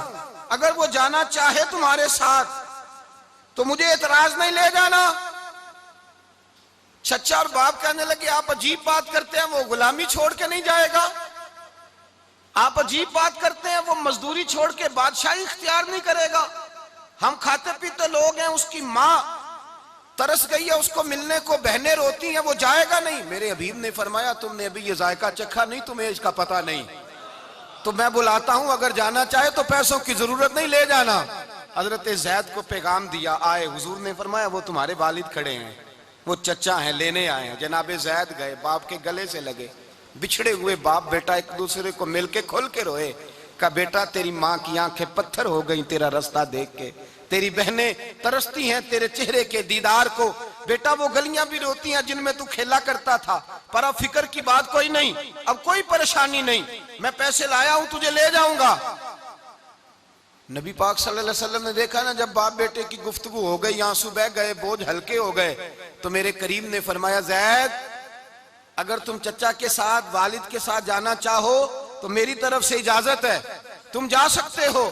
अगर वो जाना चाहे तुम्हारे साथ तो मुझे एतराज नहीं, ले जाना। चचा और बाप कहने लगे आप अजीब बात करते हैं, वो गुलामी छोड़ के नहीं जाएगा, आप अजीब बात करते हैं, वो मजदूरी छोड़ के बादशाही इख्तियार नहीं करेगा, हम खाते पीते लोग हैं, उसकी माँ तरस गई है उसको मिलने को, बहनें रोती हैं, वो जाएगा नहीं। मेरे हबीब ने फरमाया तुमने अभी ये जायका चखा नहीं, तुम्हें इसका पता नहीं, तो मैं बुलाता हूं, अगर जाना चाहे तो पैसों की जरूरत नहीं, ले जाना। हजरत जैद को पैगाम दिया, आए, हुजूर ने फरमाया वो तुम्हारे वालिद खड़े हैं, वो चचा हैं, लेने आए हैं। जनाबे जैद गए, बाप के गले से लगे, बिछड़े हुए बाप बेटा एक दूसरे को मिलके खोल के रोए। का बेटा तेरी माँ की आंखें पत्थर हो गई तेरा रास्ता देख के, तेरी बहनें तरसती हैं तेरे चेहरे के दीदार को, बेटा वो गलियां भी रोती हैं जिनमें तू खेला करता था, पर अब फिक्र की बात कोई नहीं, अब कोई परेशानी नहीं, मैं पैसे लाया हूं तुझे ले जाऊंगा। नबी पाक सल्लल्लाहु अलैहि वसल्लम ने देखा ना, जब बाप बेटे की गुफ्तगू हो गई, आंसू बह गए, बोझ हल्के हो गए, तो मेरे करीम ने फरमाया जैद अगर तुम चचा के साथ वालिद के साथ जाना चाहो तो मेरी तरफ से इजाजत है, तुम जा सकते हो।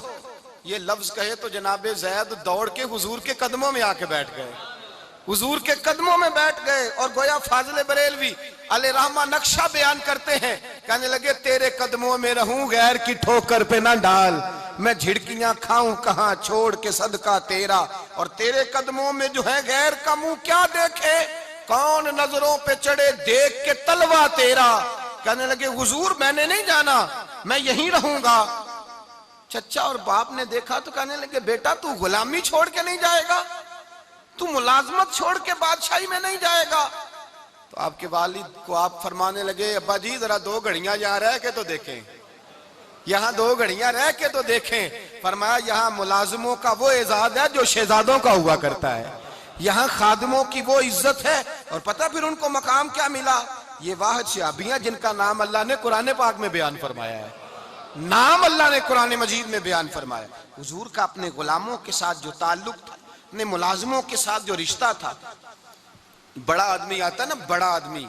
ये लफ्ज कहे तो जनाबे जैद दौड़ के हुजूर के कदमों में आके बैठ गए, हुजूर के कदमों में बैठ गए और गोया फाजिल बरेलवी अलैहिर्रहमा नक्शा बयान करते हैं, कहने लगे तेरे कदमों में रहूं, गैर की ठोकर पे ना डाल, मैं झिड़कियां खाऊं कहां छोड़ के सदका तेरा, और तेरे कदमों में जो है गैर का मुंह क्या देखे, कौन नजरों पे चढ़े देख के तलवा तेरा। कहने लगे हुजूर मैंने नहीं जाना, मैं यहीं रहूंगा। चचा और बाप ने देखा तो कहने लगे बेटा तू गुलामी छोड़ के नहीं जाएगा, तू मुलाजमत छोड़ के बादशाही में नहीं जाएगा। तो आपके वालिद को आप फरमाने लगे अब्बा जी जरा 2 घड़ियां यहाँ रह के तो देखें, यहाँ 2 घड़ियां रह के तो देखें। फरमाया यहाँ मुलाजिमों का वो एजाज है जो शहजादों का हुआ करता है, यहाँ खादिमों की वो इज्जत है। और पता फिर उनको मकाम क्या मिला, ये वाहिद शहाबियां जिनका नाम अल्लाह ने कुरान पाक में बयान फरमाया है, नाम अल्लाह ने कुरान मजीद में बयान फरमाया। हुजूर का अपने गुलामों के साथ जो ताल्लुक था, अपने मुलाजिमों के साथ जो रिश्ता था, बड़ा आदमी आता ना, बड़ा आदमी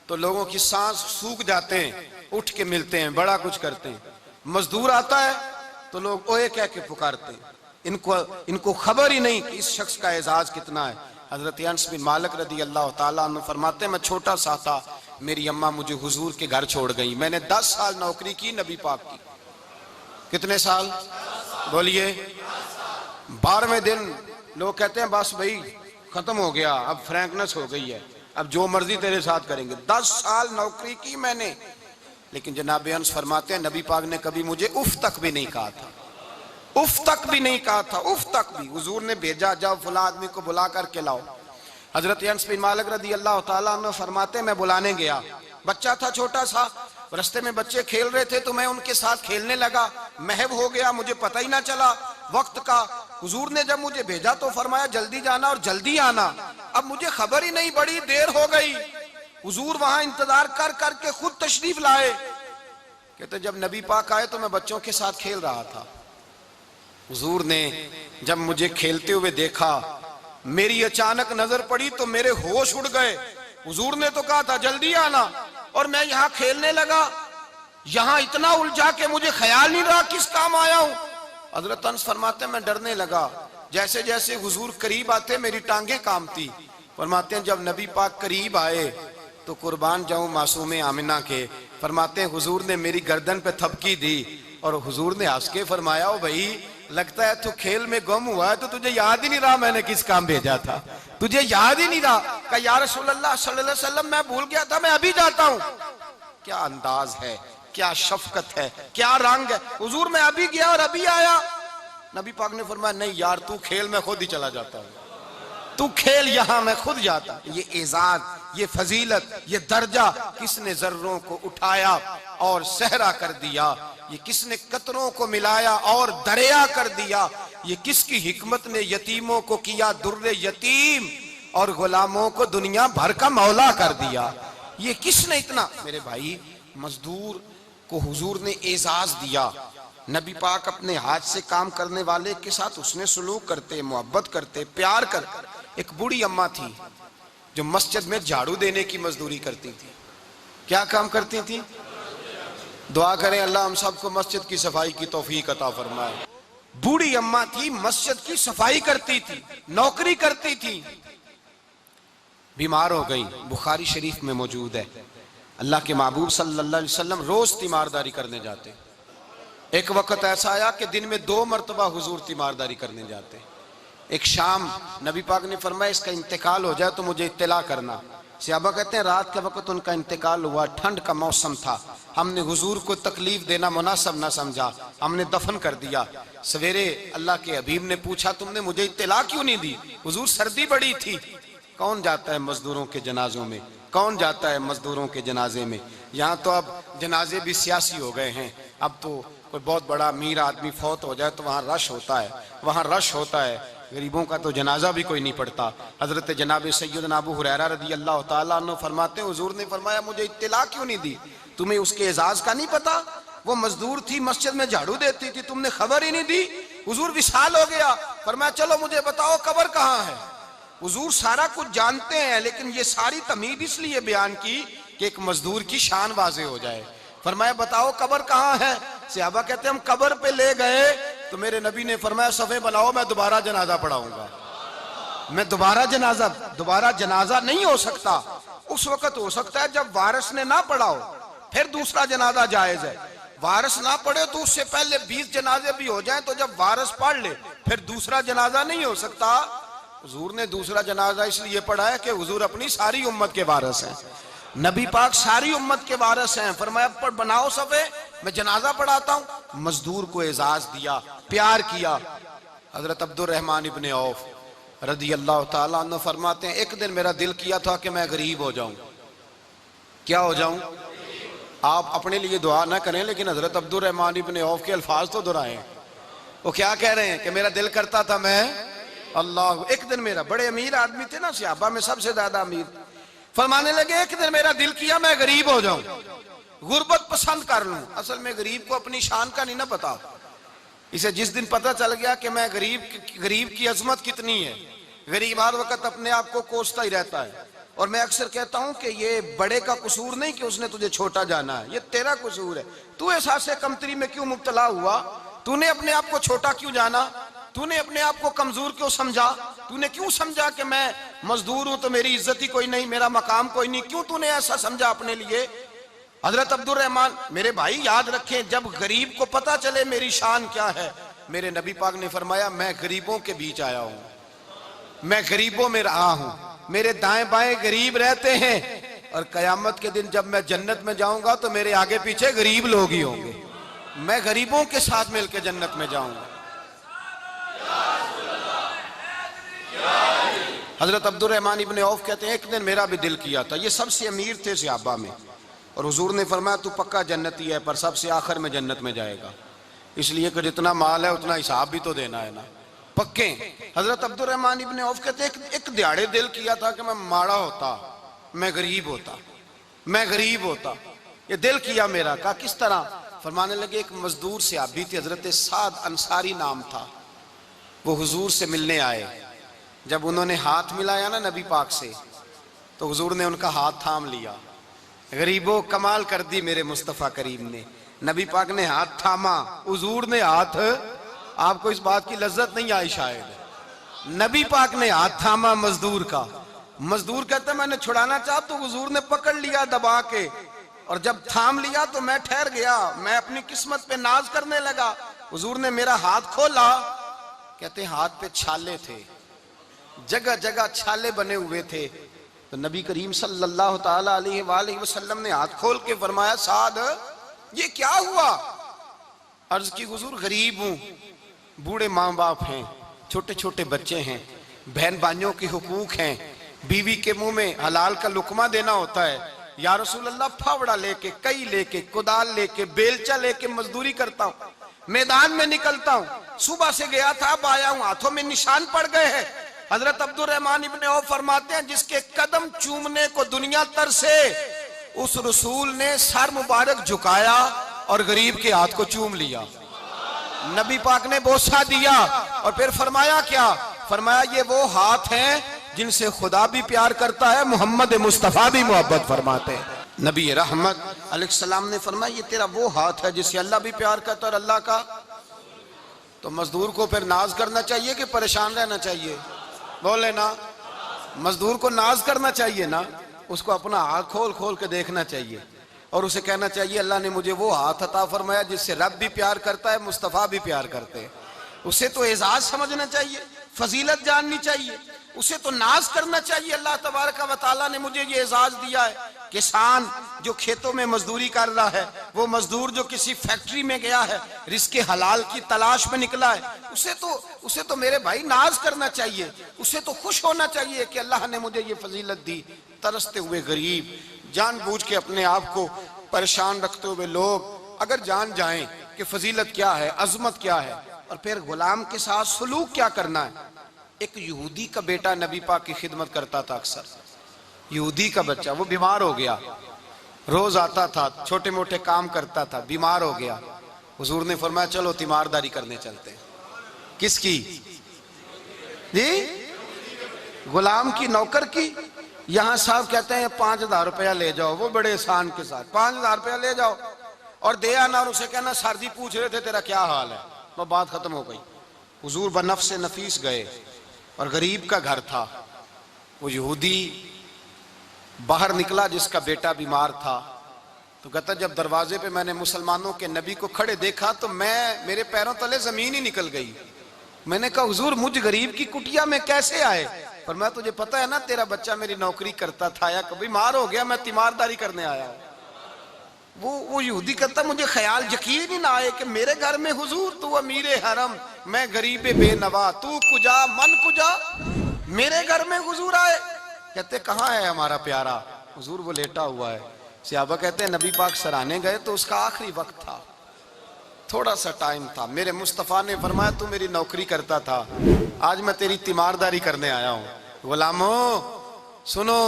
तो लोगों की सांस सूख जाते हैं, उठ के मिलते हैं, बड़ा कुछ करते हैं। मजदूर आता है तो लोग ओए कह के पुकारते हैं, इनको खबर ही नहीं कि इस शख्स का एजाज कितना है। हजरत अनस बिन मालिक रदी अल्लाह ताला अन्हु फरमाते मैं छोटा सा था, मेरी अम्मा मुझे हुजूर के घर छोड़ गई, मैंने 10 साल नौकरी की नबी पाक की। कितने साल बोलिए? 12वें दिन लोग कहते हैं बस भाई खत्म हो गया, अब फ्रैंकनेस हो गई है, अब जो मर्जी तेरे साथ करेंगे। 10 साल नौकरी की मैंने, लेकिन जनाब अनस फरमाते हैं नबी पाक ने कभी मुझे उफ तक भी नहीं कहा था, उफ तक भी नहीं कहा था, उफ तक भी। हुजूर ने भेजा जाओ फला आदमी को बुला करके लाओ। हजरत अनस बिन मालिक रदी अल्लाह ताला अन्हु फरमाते मैं बुलाने गया, बच्चा था छोटा सा, रास्ते में बच्चे खेल रहे थे तो मैं उनके साथ खेलने लगा, महव हो गया, मुझे पता ही ना चला वक्त का। हुजूर ने जब मुझे भेजा तो फरमाया जल्दी जाना और जल्दी आना। अब मुझे खबर ही नहीं, बड़ी देर हो गई। हुजूर वहां इंतजार कर करके खुद तशरीफ लाए। कहते जब नबी पाक आए तो मैं बच्चों के साथ खेल रहा था। हुजूर ने जब मुझे खेलते हुए देखा, मेरी अचानक नजर पड़ी तो मेरे होश उड़ गए। हुजूर ने तो कहा था जल्दी आना और मैं यहाँ खेलने लगा, यहाँ इतना उलझा के मुझे ख्याल नहीं रहा किस काम आया हूँ। हजरत अनस फरमाते मैं डरने लगा, जैसे जैसे हुजूर करीब आते मेरी टांगे कांपती। फरमाते हैं जब नबी पाक करीब आए तो कुर्बान जाऊं मासूमे आमिना के, फरमाते हैं हुजूर ने मेरी गर्दन पे थपकी दी और हुजूर ने हंस के फरमाया ओ भाई लगता है तू खेल में गुम हुआ है, तो तुझे याद ही नहीं रहा मैंने किस काम भेजा था, तुझे याद ही नहीं रहा। कहा या रसूलल्लाह सल्लल्लाहु अलैहि वसल्लम मैं भूल गया था, मैं अभी जाता हूँ। क्या अंदाज है, क्या शफकत है, क्या रंग है। हुजूर मैं अभी गया और अभी आया। नबी पाक ने फरमाया नहीं यार तू खेल, मैं खुद ही चला जाता हूं, तू खेल, यहां मैं खुद जाता। ये एजाज, ये फजीलत, ये दर्जा किसने जर्रों को उठाया और सहरा कर दिया, ये किसने कतरों को मिलाया और दरिया कर दिया, ये किसकी हिकमत ने यतीमों को किया दुर्रे यतीम और गुलामों को दुनिया भर का मौला कर दिया। ये किसने इतना, मेरे भाई मजदूर को हुजूर ने एजाज दिया। नबी पाक अपने हाथ से काम करने वाले के साथ उसने सुलूक करते, मोहब्बत करते, प्यार करते। एक बूढ़ी अम्मा थी जो मस्जिद में झाड़ू देने की मजदूरी करती थी। क्या काम करती थी? दुआ करें अल्लाह हम सबको मस्जिद की सफाई की तौफीक अता फरमाए। बूढ़ी अम्मा थी, मस्जिद की सफाई करती थी, नौकरी करती थी, बीमार हो गई। बुखारी शरीफ में मौजूद है, अल्लाह के महबूब सल्लल्लाहु अलैहि वसल्लम रोज तीमारदारी करने जाते। एक वक्त ऐसा आया कि दिन में 2 मरतबा हुजूर तीमारदारी करने जाते। एक शाम नबी पाक ने फरमाया इसका इंतकाल हो जाए तो मुझे इत्तला करना। सहाबा कहते हैं रात के वक्त उनका इंतकाल हुआ, ठंड का मौसम था, हमने हुजूर को तकलीफ देना मुनासिब ना समझा, हमने दफन कर दिया। सवेरे अल्लाह के हबीब ने पूछा तुमने मुझे इत्तला क्यों नहीं दी? हुजूर सर्दी बड़ी थी। कौन जाता है मजदूरों के जनाजों में, कौन जाता है मजदूरों के जनाजे में? यहाँ तो अब जनाजे भी सियासी हो गए हैं। अब तो कोई बहुत बड़ा अमीर आदमी फौत हो जाए तो वहाँ रश होता है, वहाँ रश होता है। गरीबों का तो जनाजा भी कोई नहीं पढ़ता। हजरत जनाब सैयदना अबू हुरैरा रज़ी अल्लाह तआला अन्हु फरमाते हैं हुजूर ने फरमाया मुझे इत्तला क्यों नहीं दी? तुम्हें उसके एजाज का नहीं पता? वो मजदूर थी, मस्जिद में झाड़ू देती थी, तुमने खबर ही नहीं दी। हुजूर विशाल हो गया, फरमाया चलो मुझे बताओ कब्र कहाँ है। हुजूर सारा कुछ जानते हैं, लेकिन ये सारी तमीद इसलिए बयान की कि एक मजदूर की शान वाज़े हो जाए। फरमाया बताओ कब्र कहाँ है? सहाबा कहते हम कब्र पे ले गए तो मेरे नबी ने फरमाया सफ़े बनाओ, मैं दोबारा जनाजा पढ़ाऊंगा। मैं दोबारा जनाजा नहीं हो सकता। उस वक्त हो सकता है जब वारिस ने ना पढ़ाओ, फिर दूसरा जनाजा जायज है। वारिस ना पढ़े तो उससे पहले 20 जनाजे भी हो जाएं, तो जब वारिस पढ़ ले फिर दूसरा जनाजा नहीं हो सकता। हुजूर ने दूसरा जनाजा इसलिए पढ़ा है कि हुजूर अपनी सारी उम्मत के वारिस हैं, नबी पाक सारी उम्मत के वारिस हैं। फरमाया पर बनाओ सफ़े, मैं जनाजा पढ़ाता हूं। मजदूर को एजाज दिया, प्यार किया। हजरत अब्दुर्रहमान इब्ने औफ रज़ी अल्लाह तआला अन्हु फरमाते हैं एक दिन मेरा दिल किया था कि मैं गरीब हो जाऊं। क्या हो जाऊं? आप अपने लिए दुआ ना करें, लेकिन हजरत अब्दुर्रहमान इब्ने औफ के अल्फाज तो दोहराएं। वो क्या कह रहे हैं कि मेरा दिल करता था मैं अल्लाह। एक दिन मेरा, बड़े अमीर आदमी थे ना, सहाबा में सबसे ज्यादा अमीर, फरमाने लगे एक दिन मेरा दिल किया मैं गरीब हो जाऊं, गुर्बत पसंद कर लूं। असल में गरीब को अपनी शान का नहीं ना पता। इसे जिस दिन पता चल गया कि मैं गरीब की अजमत कितनी है, गरीब हर वक्त अपने आप को कोसता ही रहता है। और मैं अक्सर कहता हूं कि ये बड़े का कसूर नहीं कि उसने तुझे छोटा जाना है, ये तेरा कसूर है। तू एहसास कमतरी में क्यों मुब्तला हुआ? तूने अपने आप को छोटा क्यों जाना? तूने अपने आप को कमजोर क्यों समझा? तूने क्यों समझा कि मैं मजदूर हूं तो मेरी इज्जत ही कोई नहीं, मेरा मकाम कोई नहीं? क्यों तूने ऐसा समझा अपने लिए? हजरत अब्दुर्रहमान, मेरे भाई याद रखें, जब गरीब को पता चले मेरी शान क्या है, मेरे नबी पाक ने फरमाया मैं गरीबों के बीच आया हूं, मैं गरीबों में रहा हूं, मेरे दाएं बाएं गरीब रहते हैं। और कयामत के दिन जब मैं जन्नत में जाऊंगा तो मेरे आगे पीछे गरीब लोग ही होंगे, मैं गरीबों के साथ मिलकर जन्नत में जाऊंगा। हजरत अब्दुर्रहमान इब्ने औफ कहते हैं एक दिन मेरा भी दिल किया था, ये सबसे अमीर थे सहाबा में, और हुजूर ने फरमाया तू पक्का जन्नती है पर सबसे आखिर में जन्नत में जाएगा, इसलिए कि जितना माल है उतना हिसाब भी तो देना है ना, पक्के। हजरत अब्दुर्रहमान इब्ने औफ कहते हैं एक दिहाड़े दिल किया था कि मैं माड़ा होता, मैं गरीब होता, मैं गरीब होता, ये दिल किया मेरा। कहा किस तरह? फरमाने लगे एक मजदूर सहाबी थे, हजरत साद अंसारी नाम था, वो हुजूर से मिलने आए। जब उन्होंने हाथ मिलाया ना नबी पाक से, तो हुजूर ने उनका हाथ थाम लिया। गरीबों कमाल कर दी मेरे मुस्तफ़ा करीम ने। नबी पाक ने हाथ थामा, हुजूर ने हाथ, आपको इस बात की लज्जत नहीं आई शायद, नबी पाक ने हाथ थामा मजदूर का। मजदूर कहता मैंने छुड़ाना चाहा तो हुजूर ने पकड़ लिया दबा के, और जब थाम लिया तो मैं ठहर गया, मैं अपनी किस्मत पे नाज करने लगा। हुजूर ने मेरा हाथ खोला, कहते हाथ पे छाले थे, जगह जगह छाले बने हुए थे। तो नबी करीम सल्लल्लाहु ताला अलैहि वसल्लम ने हाथ खोल के फरमाया साद ये क्या हुआ? अर्ज की हुजूर गरीब हूं, बूढ़े माँ बाप हैं, छोटे छोटे बच्चे हैं, बहन भाइयों के हुकूक हैं, बीवी के मुंह में हलाल का लुकमा देना होता है। या रसूल अल्लाह, फावड़ा लेके, कई लेके, कुदाल लेके, बेलचा लेके मजदूरी करता हूँ, मैदान में निकलता हूँ, सुबह से गया था अब आया हूँ, हाथों में निशान पड़ गए हैं। हजरत अब्दुर्रहमान इब्ने औफ फरमाते हैं, जिसके कदम चूमने को दुनिया तरसे, उस रसूल ने सर मुबारक झुकाया और गरीब के हाथ को चूम लिया। नबी पाक ने बोसा दिया और फिर फरमाया क्या? फरमाया ये वो हाथ हैं जिनसे खुदा भी प्यार करता है, मोहम्मद मुस्तफा भी मोहब्बत फरमाते हैं। नबी रहमत अलैहिस्सलाम ने फरमाया ये तेरा वो हाथ है जिससे अल्लाह भी प्यार करता है और अल्लाह का। तो मजदूर को फिर नाज करना चाहिए कि परेशान रहना चाहिए? बोले ना, मजदूर को नाज करना चाहिए ना, उसको अपना हाथ खोल खोल के देखना चाहिए और उसे कहना चाहिए अल्लाह ने मुझे वो हाथ अता फरमाया जिससे रब भी प्यार करता है, मुस्तफा भी प्यार करते हैं। उसे तो एजाज समझना चाहिए, फजीलत जाननी चाहिए, उसे तो नाज करना चाहिए। अल्लाह तबारक व तआला ने मुझे ये एजाज दिया है। किसान जो खेतों में मजदूरी कर रहा है, वो मजदूर जो किसी फैक्ट्री में गया है, रिज़्क़े हलाल की तलाश में निकला है, उसे तो मेरे भाई नाज करना चाहिए, उसे तो खुश होना चाहिए कि अल्लाह ने मुझे ये फजीलत दी। तरसते हुए गरीब, जानबूझ के अपने आप को परेशान रखते हुए लोग अगर जान जाएं कि फजीलत क्या है, अजमत क्या है और फिर गुलाम के साथ सलूक क्या करना है। एक यहूदी का बेटा नबी पाक की खिदमत करता था अक्सर। यहूदी का बच्चा, वो बीमार हो गया, रोज आता था, छोटे मोटे काम करता था, बीमार हो गया। हुजूर ने फरमाया चलो तीमारदारी करने चलते हैं। किसकी जी? गुलाम की, नौकर की। यहाँ साहब कहते हैं 5,000 रुपया ले जाओ, वो बड़े एहसान के साथ 5,000 रुपया ले जाओ और दे आना और उसे कहना सर जी पूछ रहे थे तेरा क्या हाल है, वो बात खत्म हो गई। हुजूर बनफ्स नफीस गए और गरीब का घर था। वो यहूदी बाहर निकला जिसका बेटा बीमार था, तो कहता जब दरवाजे पे मैंने मुसलमानों के नबी को खड़े देखा तो मेरे पैरों तले जमीन ही निकल गई। मैंने कहा हुजूर मुझ गरीब की कुटिया में कैसे आए? पर मैं तुझे पता है ना तेरा बच्चा मेरी नौकरी करता था या कभी बीमार हो गया, मैं तीमारदारी करने आया हूं। वो यहूदी कहता मुझे ख्याल यकीन ही ना आए कि मेरे घर में हुजूर, तू अमीरे हरम, मैं गरीबे बेनवा, तू कुजा मन कुजा, मेरे घर में हुजूर आए। कहते कहाँ है हमारा प्यारा? हुजूर वो लेटा हुआ है। सहाबा कहते हैं नबी पाक सराहने गए तो उसका आखिरी वक्त था, थोड़ा सा टाइम था। मेरे मुस्तफ़ा ने फरमाया तू मेरी नौकरी करता था, आज मैं तेरी तीमारदारी करने आया हूँ। गुलामो सुनो,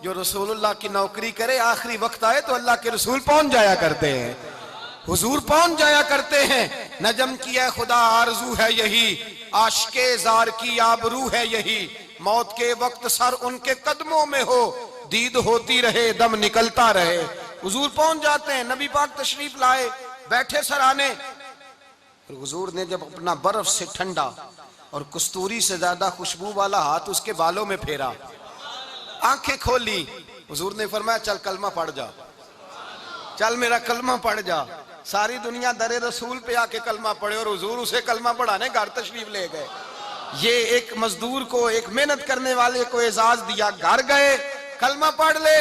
जो रसूलुल्लाह की नौकरी करे आखिरी वक्त आए तो अल्लाह के रसूल पहुंच जाया करते हैं, हुजूर पहुंच जाया करते हैं। नजम की है खुदा आरजू है यही, आशिके जार की आबरू है यही, मौत के वक्त सर उनके कदमों में हो, दीद होती रहे दम निकलता रहे। हुजूर पहुंच जाते हैं। नबी पाक तशरीफ लाए, बैठे सराने। हुजूर ने जब अपना बर्फ से ठंडा और कस्तूरी से ज्यादा खुशबू वाला हाथ उसके बालों में फेरा, आंखें खोली, हुजूर ने फरमाया चल कलमा पढ़ जा, चल मेरा कलमा पढ़ जा। सारी दुनिया दरे रसूल पे आके कलमा पढ़े और हुजूर उसे कलमा पढ़ाने घर तशरीफ ले गए। ये एक मजदूर को, एक मेहनत करने वाले को एजाज दिया। घर गए, कलमा पढ़ ले।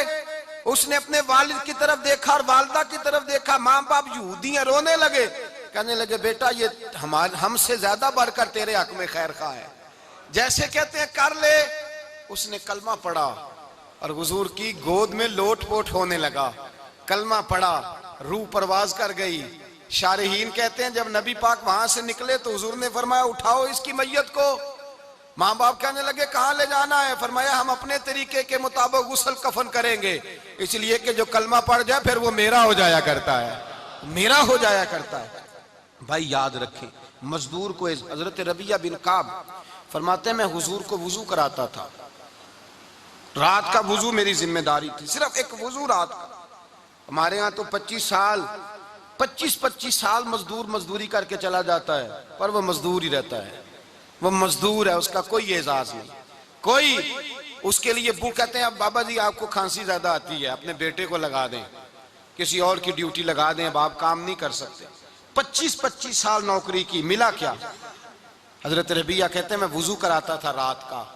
उसने अपने वालिद की तरफ देखा और वालदा की तरफ देखा, माँ बाप यहूदी हैं, रोने लगे। कहने लगे बेटा ये हमसे ज्यादा बढ़कर तेरे हक में खैर खा है, जैसे कहते हैं कर ले। उसने कलमा पढ़ा और हुजूर की गोद में लोट पोट होने लगा। कलमा पढ़ा, रूह परवाज कर गई। शारहीन कहते हैं जब नबी पाक वहां से निकले तो हुजूर ने फरमाया उठाओ इसकी मैयत को। माँ बाप कहने लगे कहाँ ले जाना है? फरमाया हम अपने तरीके के मुताबिक गुस्ल कफन करेंगे, इसलिए कि जो कलमा पढ़ जाए फिर वो मेरा हो जाया करता है, मेरा हो जाया करता है। भाई याद रखें, मजदूर को हजरत रबिया बिन काब फरमाते हैं मैं हुजूर को वुजू कराता था, रात का वुजू मेरी जिम्मेदारी थी, सिर्फ एक वुजू रात का। हमारे यहाँ तो 25 साल मजदूर मजदूरी करके चला जाता है, पर वो मजदूर ही रहता है, वो मजदूर है, उसका कोई एजाज नहीं, कोई उसके लिए वो कहते हैं अब बाबा जी आपको खांसी ज्यादा आती है, अपने बेटे को लगा दें, किसी और की ड्यूटी लगा दें, अब आप काम नहीं कर सकते। 25 साल नौकरी की, मिला क्या? हजरत रबिया कहते हैं मैं वुजू कराता था रात का,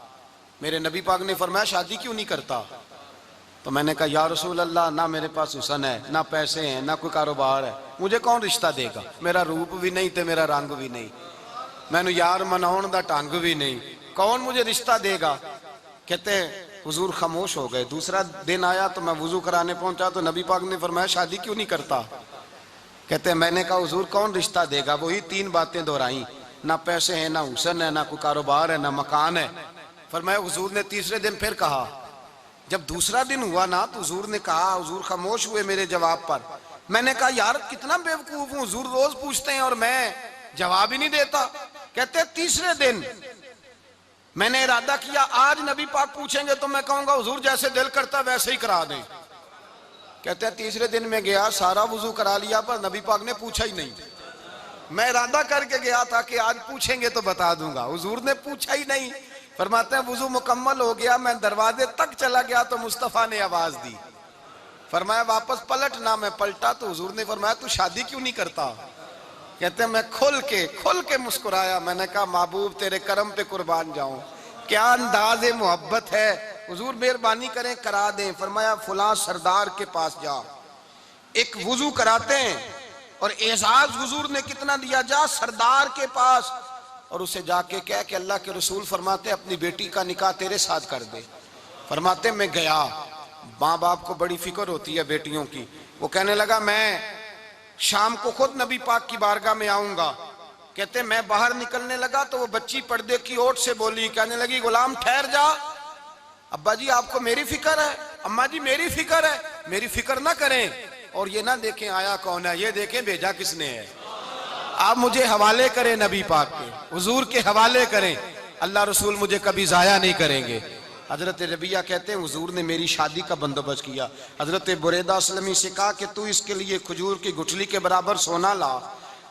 मेरे नबी पाक ने फरमाया शादी क्यों नहीं करता? तो मैंने कहा या रसूल अल्लाह, ना मेरे पास हुसन है, ना पैसे हैं, ना कोई कारोबार है, मुझे कौन रिश्ता देगा? मेरा रूप भी नहीं तो मेरा रंग भी नहीं, मैनू यार मनाउण दा ढंग भी नहीं, कौन मुझे रिश्ता देगा। कहते हुजूर खामोश हो गए। दूसरा दिन आया तो मैं वुजू कराने पहुंचा तो नबी पाक ने फरमाया शादी क्यों नहीं करता। कहते मैंने कहा हुजूर कौन रिश्ता देगा। वही 3 बातें दोहराई, ना पैसे हैं, ना हुस्न है, ना कोई कारोबार है, ना मकान है। फरमाया हुजूर ने तीसरे दिन फिर कहा। जब दूसरा दिन हुआ ना तो हुजूर ने कहा, हुजूर खामोश हुए मेरे जवाब पर। मैंने कहा यार कितना बेवकूफ हूं, हुजूर रोज पूछते हैं और मैं जवाब ही नहीं देता। कहते तीसरे दिन मैंने इरादा किया आज नबी पाक पूछेंगे तो मैं कहूंगा हुजूर जैसे दिल करता वैसे ही करा दें। कहते हैं तीसरे दिन में गया, सारा वुजू करा लिया पर नबी पाक ने पूछा ही नहीं। मैं इरादा करके गया था कि आज पूछेंगे तो बता दूंगा, हुजूर ने पूछा ही नहीं। फरमाते हैं वुजू मुकम्मल हो गया, मैं दरवाजे तक चला गया तो मुस्तफा ने आवाज दी। फरमाया वापस पलट ना, मैं पलटा तो हुजूर ने फरमाया तू शादी क्यों नहीं करता। कहते हैं मैं खुल के मुस्कुराया। मैंने कहा महबूब तेरे करम पे कुर्बान जाऊं, क्या अंदाज मोहब्बत है, हुजूर मेहरबानी करें करा दें। फरमाया फुला सरदार के पास जा, एक वुजू कराते हैं। और एजाज हुजूर ने कितना दिया, जा सरदार के पास और उसे जाके कह कि अल्लाह के रसूल फरमाते अपनी बेटी का निकाह तेरे साथ कर दे। फरमाते मैं गया, माँ बाप को बड़ी फिक्र होती है बेटियों की। वो कहने लगा मैं शाम को खुद नबी पाक की बारगाह में आऊंगा। कहते मैं बाहर निकलने लगा तो वो बच्ची पर्दे की ओट से बोली, कहने लगी गुलाम ठहर जा, अब्बा जी आपको मेरी फिक्र है, अम्मा जी मेरी फिक्र है, मेरी फिक्र ना करें। और ये ना देखें आया कौन है, ये देखें भेजा किसने है। आप मुझे हवाले करें नबी पाक के, हुजूर के हवाले करें, अल्लाह रसूल मुझे कभी जाया नहीं करेंगे। हजरत रबिया कहते हैं हुजूर ने मेरी शादी का बंदोबस्त किया। हजरत बुरैदा असलमी से कहा कि तू इसके लिए खजूर की गुठली के बराबर सोना ला।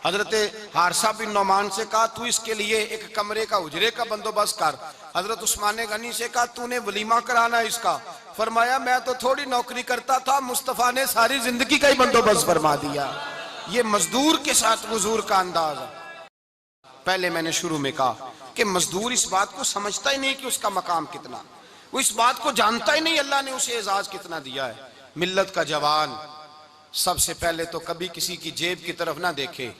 हजरत हारसा बिन नौमान से कहा तू इसके लिए एक कमरे का उजरे का बंदोबस्त कर। हजरत उस्मान गनी से कहा तूने वलीमा कराना इसका। फरमाया मैं तो थोड़ी नौकरी करता था, मुस्तफ़ा ने सारी जिंदगी का ही बंदोबस्त फरमा दिया। ये मजदूर के साथ हुजूर का अंदाज है। पहले मैंने शुरू में कहा कि मजदूर इस बात को समझता ही नहीं कि उसका मकाम कितना, वो इस बात को जानता ही नहीं अल्लाह ने उसे एजाज कितना दिया है। मिल्लत का जवान सबसे पहले तो कभी किसी की जेब की तरफ ना देखे।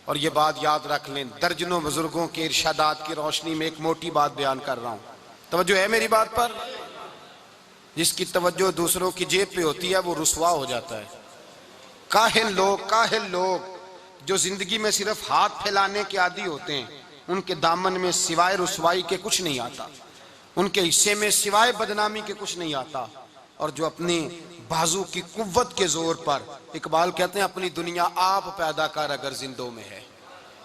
और ये बात याद रख लें, दर्जनों बुजुर्गों के इरशादात की रोशनी में एक मोटी बात बयान कर रहा हूं, तवज्जो है मेरी बात पर। जिसकी तवज्जो दूसरों की जेब पे होती है वो रुसवा हो जाता है। काहिल लोग जो जिंदगी में सिर्फ हाथ फैलाने के आदी होते हैं, उनके दामन में सिवाय रुसवाई के कुछ नहीं आता, उनके हिस्से में सिवाय बदनामी के कुछ नहीं आता। और जो अपनी बाजू की कुव्वत के जोर पर, इकबाल कहते हैं अपनी दुनिया आप पैदा कर अगर जिंदों में है,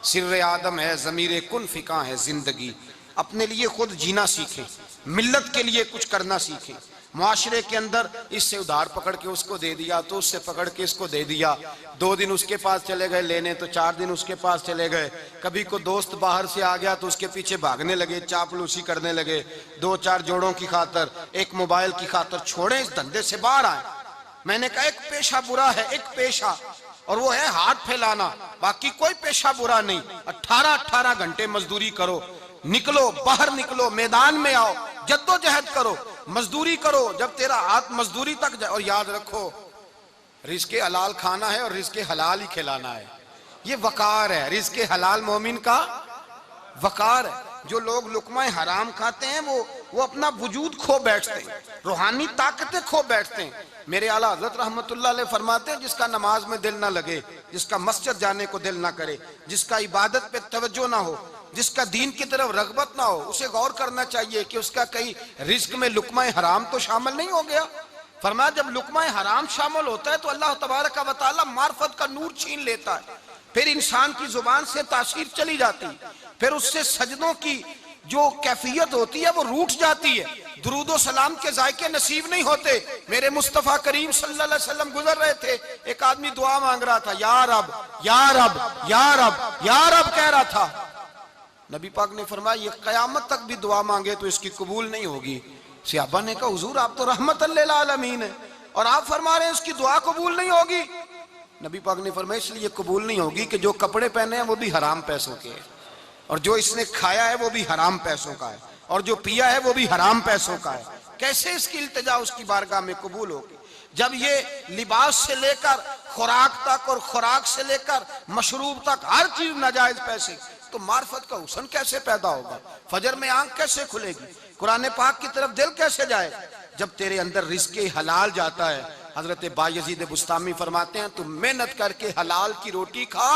सिर्रे आदम है ज़मीरे कुन फिका है जिंदगी। अपने लिए खुद जीना सीखें, मिल्लत के लिए कुछ करना सीखें। मुआशरे के अंदर इससे उधार पकड़ के उसको दे दिया तो उससे पकड़ के इसको दे दिया, 2 दिन उसके पास चले गए लेने तो 4 दिन उसके पास चले गए। कभी को दोस्त बाहर से आ गया तो उसके पीछे भागने लगे, चापलूसी करने लगे, 2-4 जोड़ों की खातर, एक मोबाइल की खातर। छोड़े इस धंधे से बाहर आए। मैंने कहा एक पेशा बुरा है, एक पेशा, और वो है हाथ फैलाना, बाकी कोई पेशा बुरा नहीं। 18-18 घंटे मजदूरी करो, निकलो बाहर निकलो, मैदान में आओ, जद्दोजहद करो, मजदूरी करो जब तेरा हाथ मजदूरी तक जाए। और याद रखो रिज़्क़े हलाल खाना है और रिज़्क़े हलाल ही खिलाना है। ये वकार है, रिज़्क़े हलाल मोमिन का वकार है। जो लोग लुकमा हराम खाते हैं वो अपना वजूद खो बैठते हैं, रूहानी ताकतें खो बैठते हैं। मेरे आला हज़रत रहमतुल्लाह अलैह फरमाते हैं जिसका नमाज में दिल ना लगे, जिसका मस्जिद जाने को दिल ना करे, जिसका इबादत पे तवज्जो ना हो, जिसका दीन की तरफ रगबत ना हो, उसे गौर करना चाहिए कि उसका कहीं रिज्क में लुकमा हराम तो शामिल नहीं हो गया। फरमाया जब लुकमा हराम शामिल होता है तो अल्लाह तबारक व तआला मार्फत का नूर छीन लेता है, फिर इंसान की जुबान से तासीर चली जाती, फिर उससे सजदों की जो कैफियत होती है वो रूठ जाती है, दुरूदो सलाम के जायके नसीब नहीं होते। मेरे मुस्तफ़ा करीम सल्लल्लाहु अलैहि वसल्लम गुजर रहे थे, एक आदमी दुआ मांग रहा था, या रब या रब या रब या रब कह रहा था। नबी पाक ने फरमाया ये कयामत तक भी दुआ मांगे तो इसकी कबूल नहीं होगी। सहाबा ने कहा हुजूर आप तो रहमतल लिल आलमीन है और आप फरमा रहे हैं इसकी दुआ कबूल नहीं होगी। नबी पाक ने फरमाया इसलिए कबूल नहीं होगी कि जो कपड़े पहने हैं वो भी हराम पैसों के हैं, और जो इसने खाया है वो भी हराम पैसों का है, और जो पिया है वो भी हराम पैसों का है। कैसे इसकी इल्तिजा उसकी बारगाह में कबूल होगी? जब ये लिबास से लेकर खुराक तक और खुराक से लेकर मशरूब तक हर चीज नाजायज पैसे, तो मार्फत का हुस्न कैसे पैदा होगा? फजर में आंख कैसे खुलेगी? कुरान पाक की तरफ दिल कैसे जाएगा? जब तेरे अंदर रिज़्क़े हलाल जाता है। हजरत बायजीद बुस्तामी फरमाते हैं, तू मेहनत करके हलाल की रोटी खा,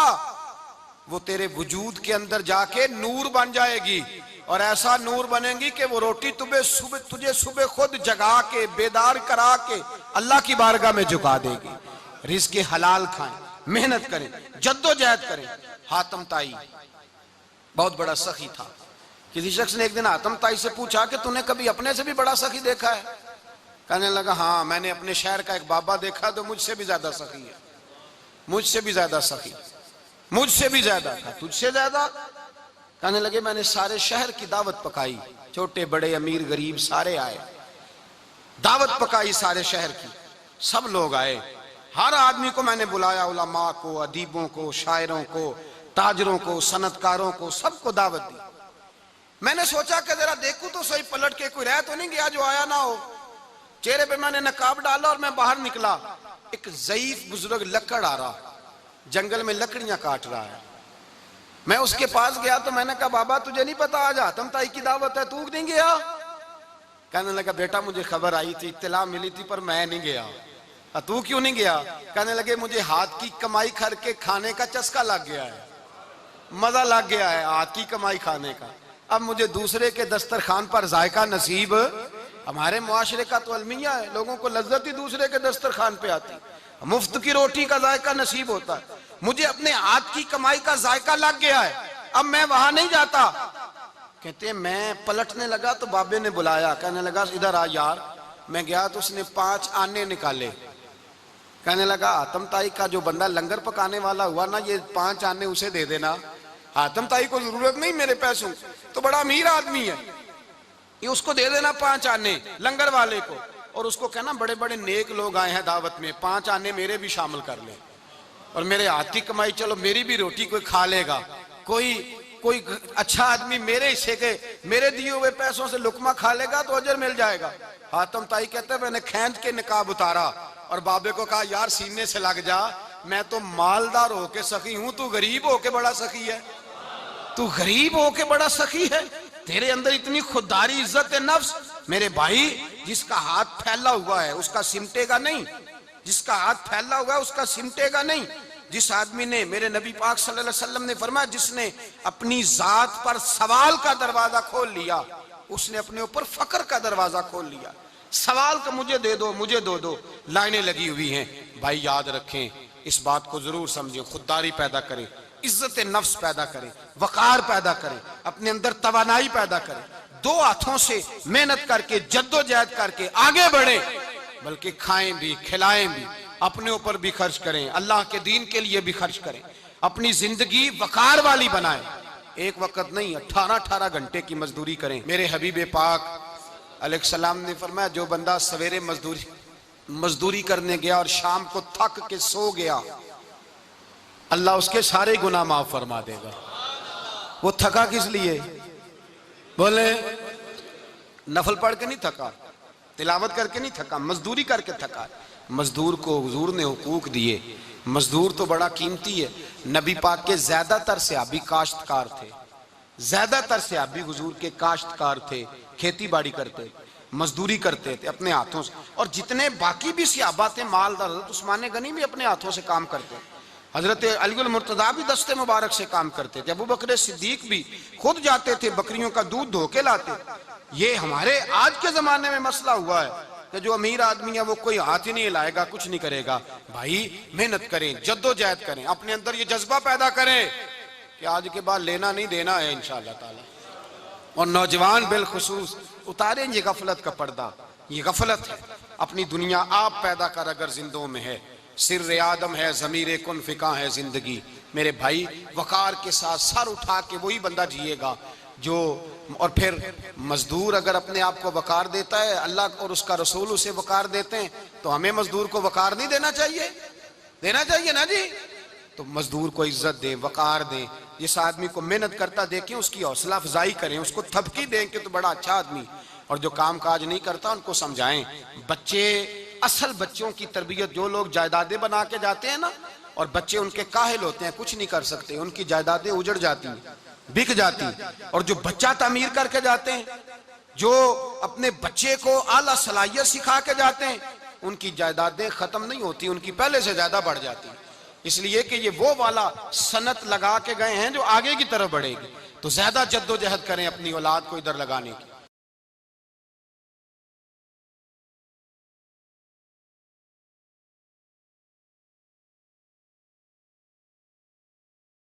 वो तेरे वजूद के अंदर जाके नूर बन जाएगी, और ऐसा नूर बनेगी कि वो रोटी तुझे सुबह खुद जगा के बेदार करा के अल्लाह की बारगाह में झुका देगी। रिज़्क़े हलाल खाएं, मेहनत करें, जद्दोजहद करें। हातम ताई बहुत बड़ा सखी था। किसी शख्स ने एक दिन हातम ताई से पूछा कि तूने कभी अपने से भी बड़ा सखी देखा है? कहने लगा, हाँ, मैंने अपने शहर का एक बाबा देखा तो मुझसे भी ज्यादा सखी है, मुझसे भी ज्यादा सखी, मुझसे भी ज्यादा था, तुझसे ज्यादा। कहने लगे, मैंने सारे शहर की दावत पकाई, छोटे बड़े अमीर गरीब सारे आए, दावत पकाई सारे शहर की, सब लोग आए, हर आदमी को मैंने बुलाया, उलमा को, अदीबों को, शायरों को, ताजरों को, सनतकारों को, सबको दावत दी। मैंने सोचा कि जरा देखूं तो सही, पलट के कोई रह तो नहीं गया जो आया ना हो। चेहरे पे मैंने नकाब डाला और मैं बाहर निकला। एक ज़ईफ बुजुर्ग लकड़ आ रहा, जंगल में लकड़ियां काट रहा है। मैं उसके पास गया तो मैंने कहा, बाबा तुझे नहीं पता आज हातम ताई की दावत है, तू नहीं गया? कहने लगा, बेटा मुझे खबर आई थी, इत्तला मिली थी, पर मैं नहीं गया। तू क्यों नहीं गया? कहने लगे, मुझे हाथ की कमाई करके खाने का चस्का लग गया है, मजा लग गया है हाथ की कमाई खाने का। अब मुझे दूसरे के दस्तरखान पर जायका नसीब, हमारे मुआशरे का तो अलमिया है, लोगों को लज्जत ही दूसरे के दस्तरखान पे आती, मुफ्त की रोटी का जायका नसीब होता है। मुझे अपने हाथ की कमाई का जायका लग गया है, अब मैं वहां नहीं जाता। कहते मैं पलटने लगा तो बाबे ने बुलाया, कहने लगा, इधर आ यार। मैं गया तो उसने 5 आने निकाले। कहने लगा, हातम ताई का जो बंदा लंगर पकाने वाला हुआ ना, ये 5 आने उसे दे देना, हातम ताई को जरूरत नहीं मेरे पैसों, तो बड़ा अमीर आदमी है, ये उसको दे देना 5 आने लंगर वाले को, और उसको कहना बड़े बड़े नेक लोग आए हैं दावत में, 5 आने मेरे भी शामिल कर ले, और मेरे हाथ की कमाई, चलो मेरी भी रोटी कोई खा लेगा, कोई अच्छा आदमी मेरे हिस्से के, मेरे दिए हुए पैसों से लुकमा खा लेगा तो अजर मिल जाएगा। हातम ताई कहते हैं, मैंने खैंच के निकाब उतारा और बाबे को कहा, यार सीने से लग जा, मैं तो मालदार होके सखी हूं, तू गरीब होके बड़ा सखी है, तू गरीब होके बड़ा सखी है, तेरे अंदर इतनी खुददारी, इज्जत नफ्स। मेरे भाई, जिसका हाथ फैला हुआ है उसका सिमटेगा नहीं, जिसका हाथ फैला हुआ है उसका सिमटेगा नहीं। जिस आदमी ने, मेरे नबी पाक सल्लल्लाहु अलैहि वसल्लम ने फरमाया, जिसने अपनी जात पर सवाल का दरवाजा खोल लिया, उसने अपने ऊपर फकर का दरवाजा खोल लिया। सवाल का मुझे दे दो, मुझे दो, लाइनें लगी हुई हैं। भाई याद रखें, इस बात को जरूर समझें, खुददारी पैदा करें, इज्जत नफ्स पैदा करें, वकार पैदा करें, अपने अंदर तवानाई पैदा करें, 2 हाथों से मेहनत करके, जद्दोजहद करके आगे बढ़े, बल्कि खाएं भी, खिलाएं भी, अपने ऊपर भी खर्च करें, अल्लाह के दीन के लिए भी खर्च करें, अपनी जिंदगी वकार वाली बनाएं। एक वक्त नहीं, 18-18 घंटे की मजदूरी करें। मेरे हबीब पाक अलैहिस्सलाम ने फरमाया, जो बंदा सवेरे मजदूरी करने गया और शाम को थक के सो गया, अल्लाह उसके सारे गुनाह माफ फरमा देगा। वो थका किस लिए? बोले, नफल पढ़ के नहीं थका, तिलावत करके नहीं थका, मजदूरी करके थका। मजदूर को हुजूर ने हुकूक दिए, मजदूर तो बड़ा कीमती है। नबी पाक के ज्यादातर सहाबी काश्तकार थे, ज्यादातर सहाबी हुजूर के काश्तकार थे, खेती बाड़ी करते, मजदूरी करते थे अपने हाथों से। और जितने बाकी भी सहाबा थे मालदार, हज़रत उस्मान गनी भी अपने हाथों से काम करते, हजरत अलीउल मुर्तदा भी दस्ते मुबारक से काम करते थे, अबू बकर सिद्दीक भी खुद जाते थे, बकरियों का दूध धो के लाते। ये हमारे आज के जमाने में मसला हुआ है कि जो अमीर आदमी है वो कोई हाथ ही नहीं हिलाएगा, कुछ नहीं करेगा। भाई मेहनत करें, जद्दोजहद करें, अपने अंदर ये जज्बा पैदा करें कि आज के बाद लेना नहीं देना है इंशाअल्लाह ताला। और नौजवान बिलखुसूस उतारें ये गफलत का पर्दा, ये गफलत है। अपनी दुनिया आप पैदा कर, अगर जिंदों में है, सिर आदम है, ज़मीर कुन फिका है जिंदगी। मेरे भाई, वकार के साथ सर उठा के वही बंदा जिएगा जो, और फिर मजदूर अगर अपने आप को वकार देता है, अल्लाह और उसका रसूल उसे वकार देते हैं, तो हमें मजदूर को वकार नहीं देना चाहिए? देना चाहिए ना जी। तो मजदूर को इज्जत दें, वकार दें। जिस आदमी को मेहनत करता देखें उसकी हौसला अफजाई करें, उसको थपकी दें कि तो बड़ा अच्छा आदमी। और जो काम काज नहीं करता उनको समझाएं। बच्चे असल बच्चों की तरबियत, जो लोग जायदादें बना के जाते हैं ना, और बच्चे उनके काहिल होते हैं, कुछ नहीं कर सकते, उनकी जायदादें उजड़ जाती हैं, बिक जाती हैं। और जो बच्चा तामीर करके जाते हैं, जो अपने बच्चे को आला सलाहियत सिखा के जाते हैं, उनकी जायदादें खत्म नहीं होती, उनकी पहले से ज्यादा बढ़ जाती हैं। इसलिए कि ये वो वाला सनत लगा के गए हैं जो आगे की तरफ बढ़ेगी। तो ज्यादा जद्दोजहद करें अपनी औलाद को इधर लगाने की।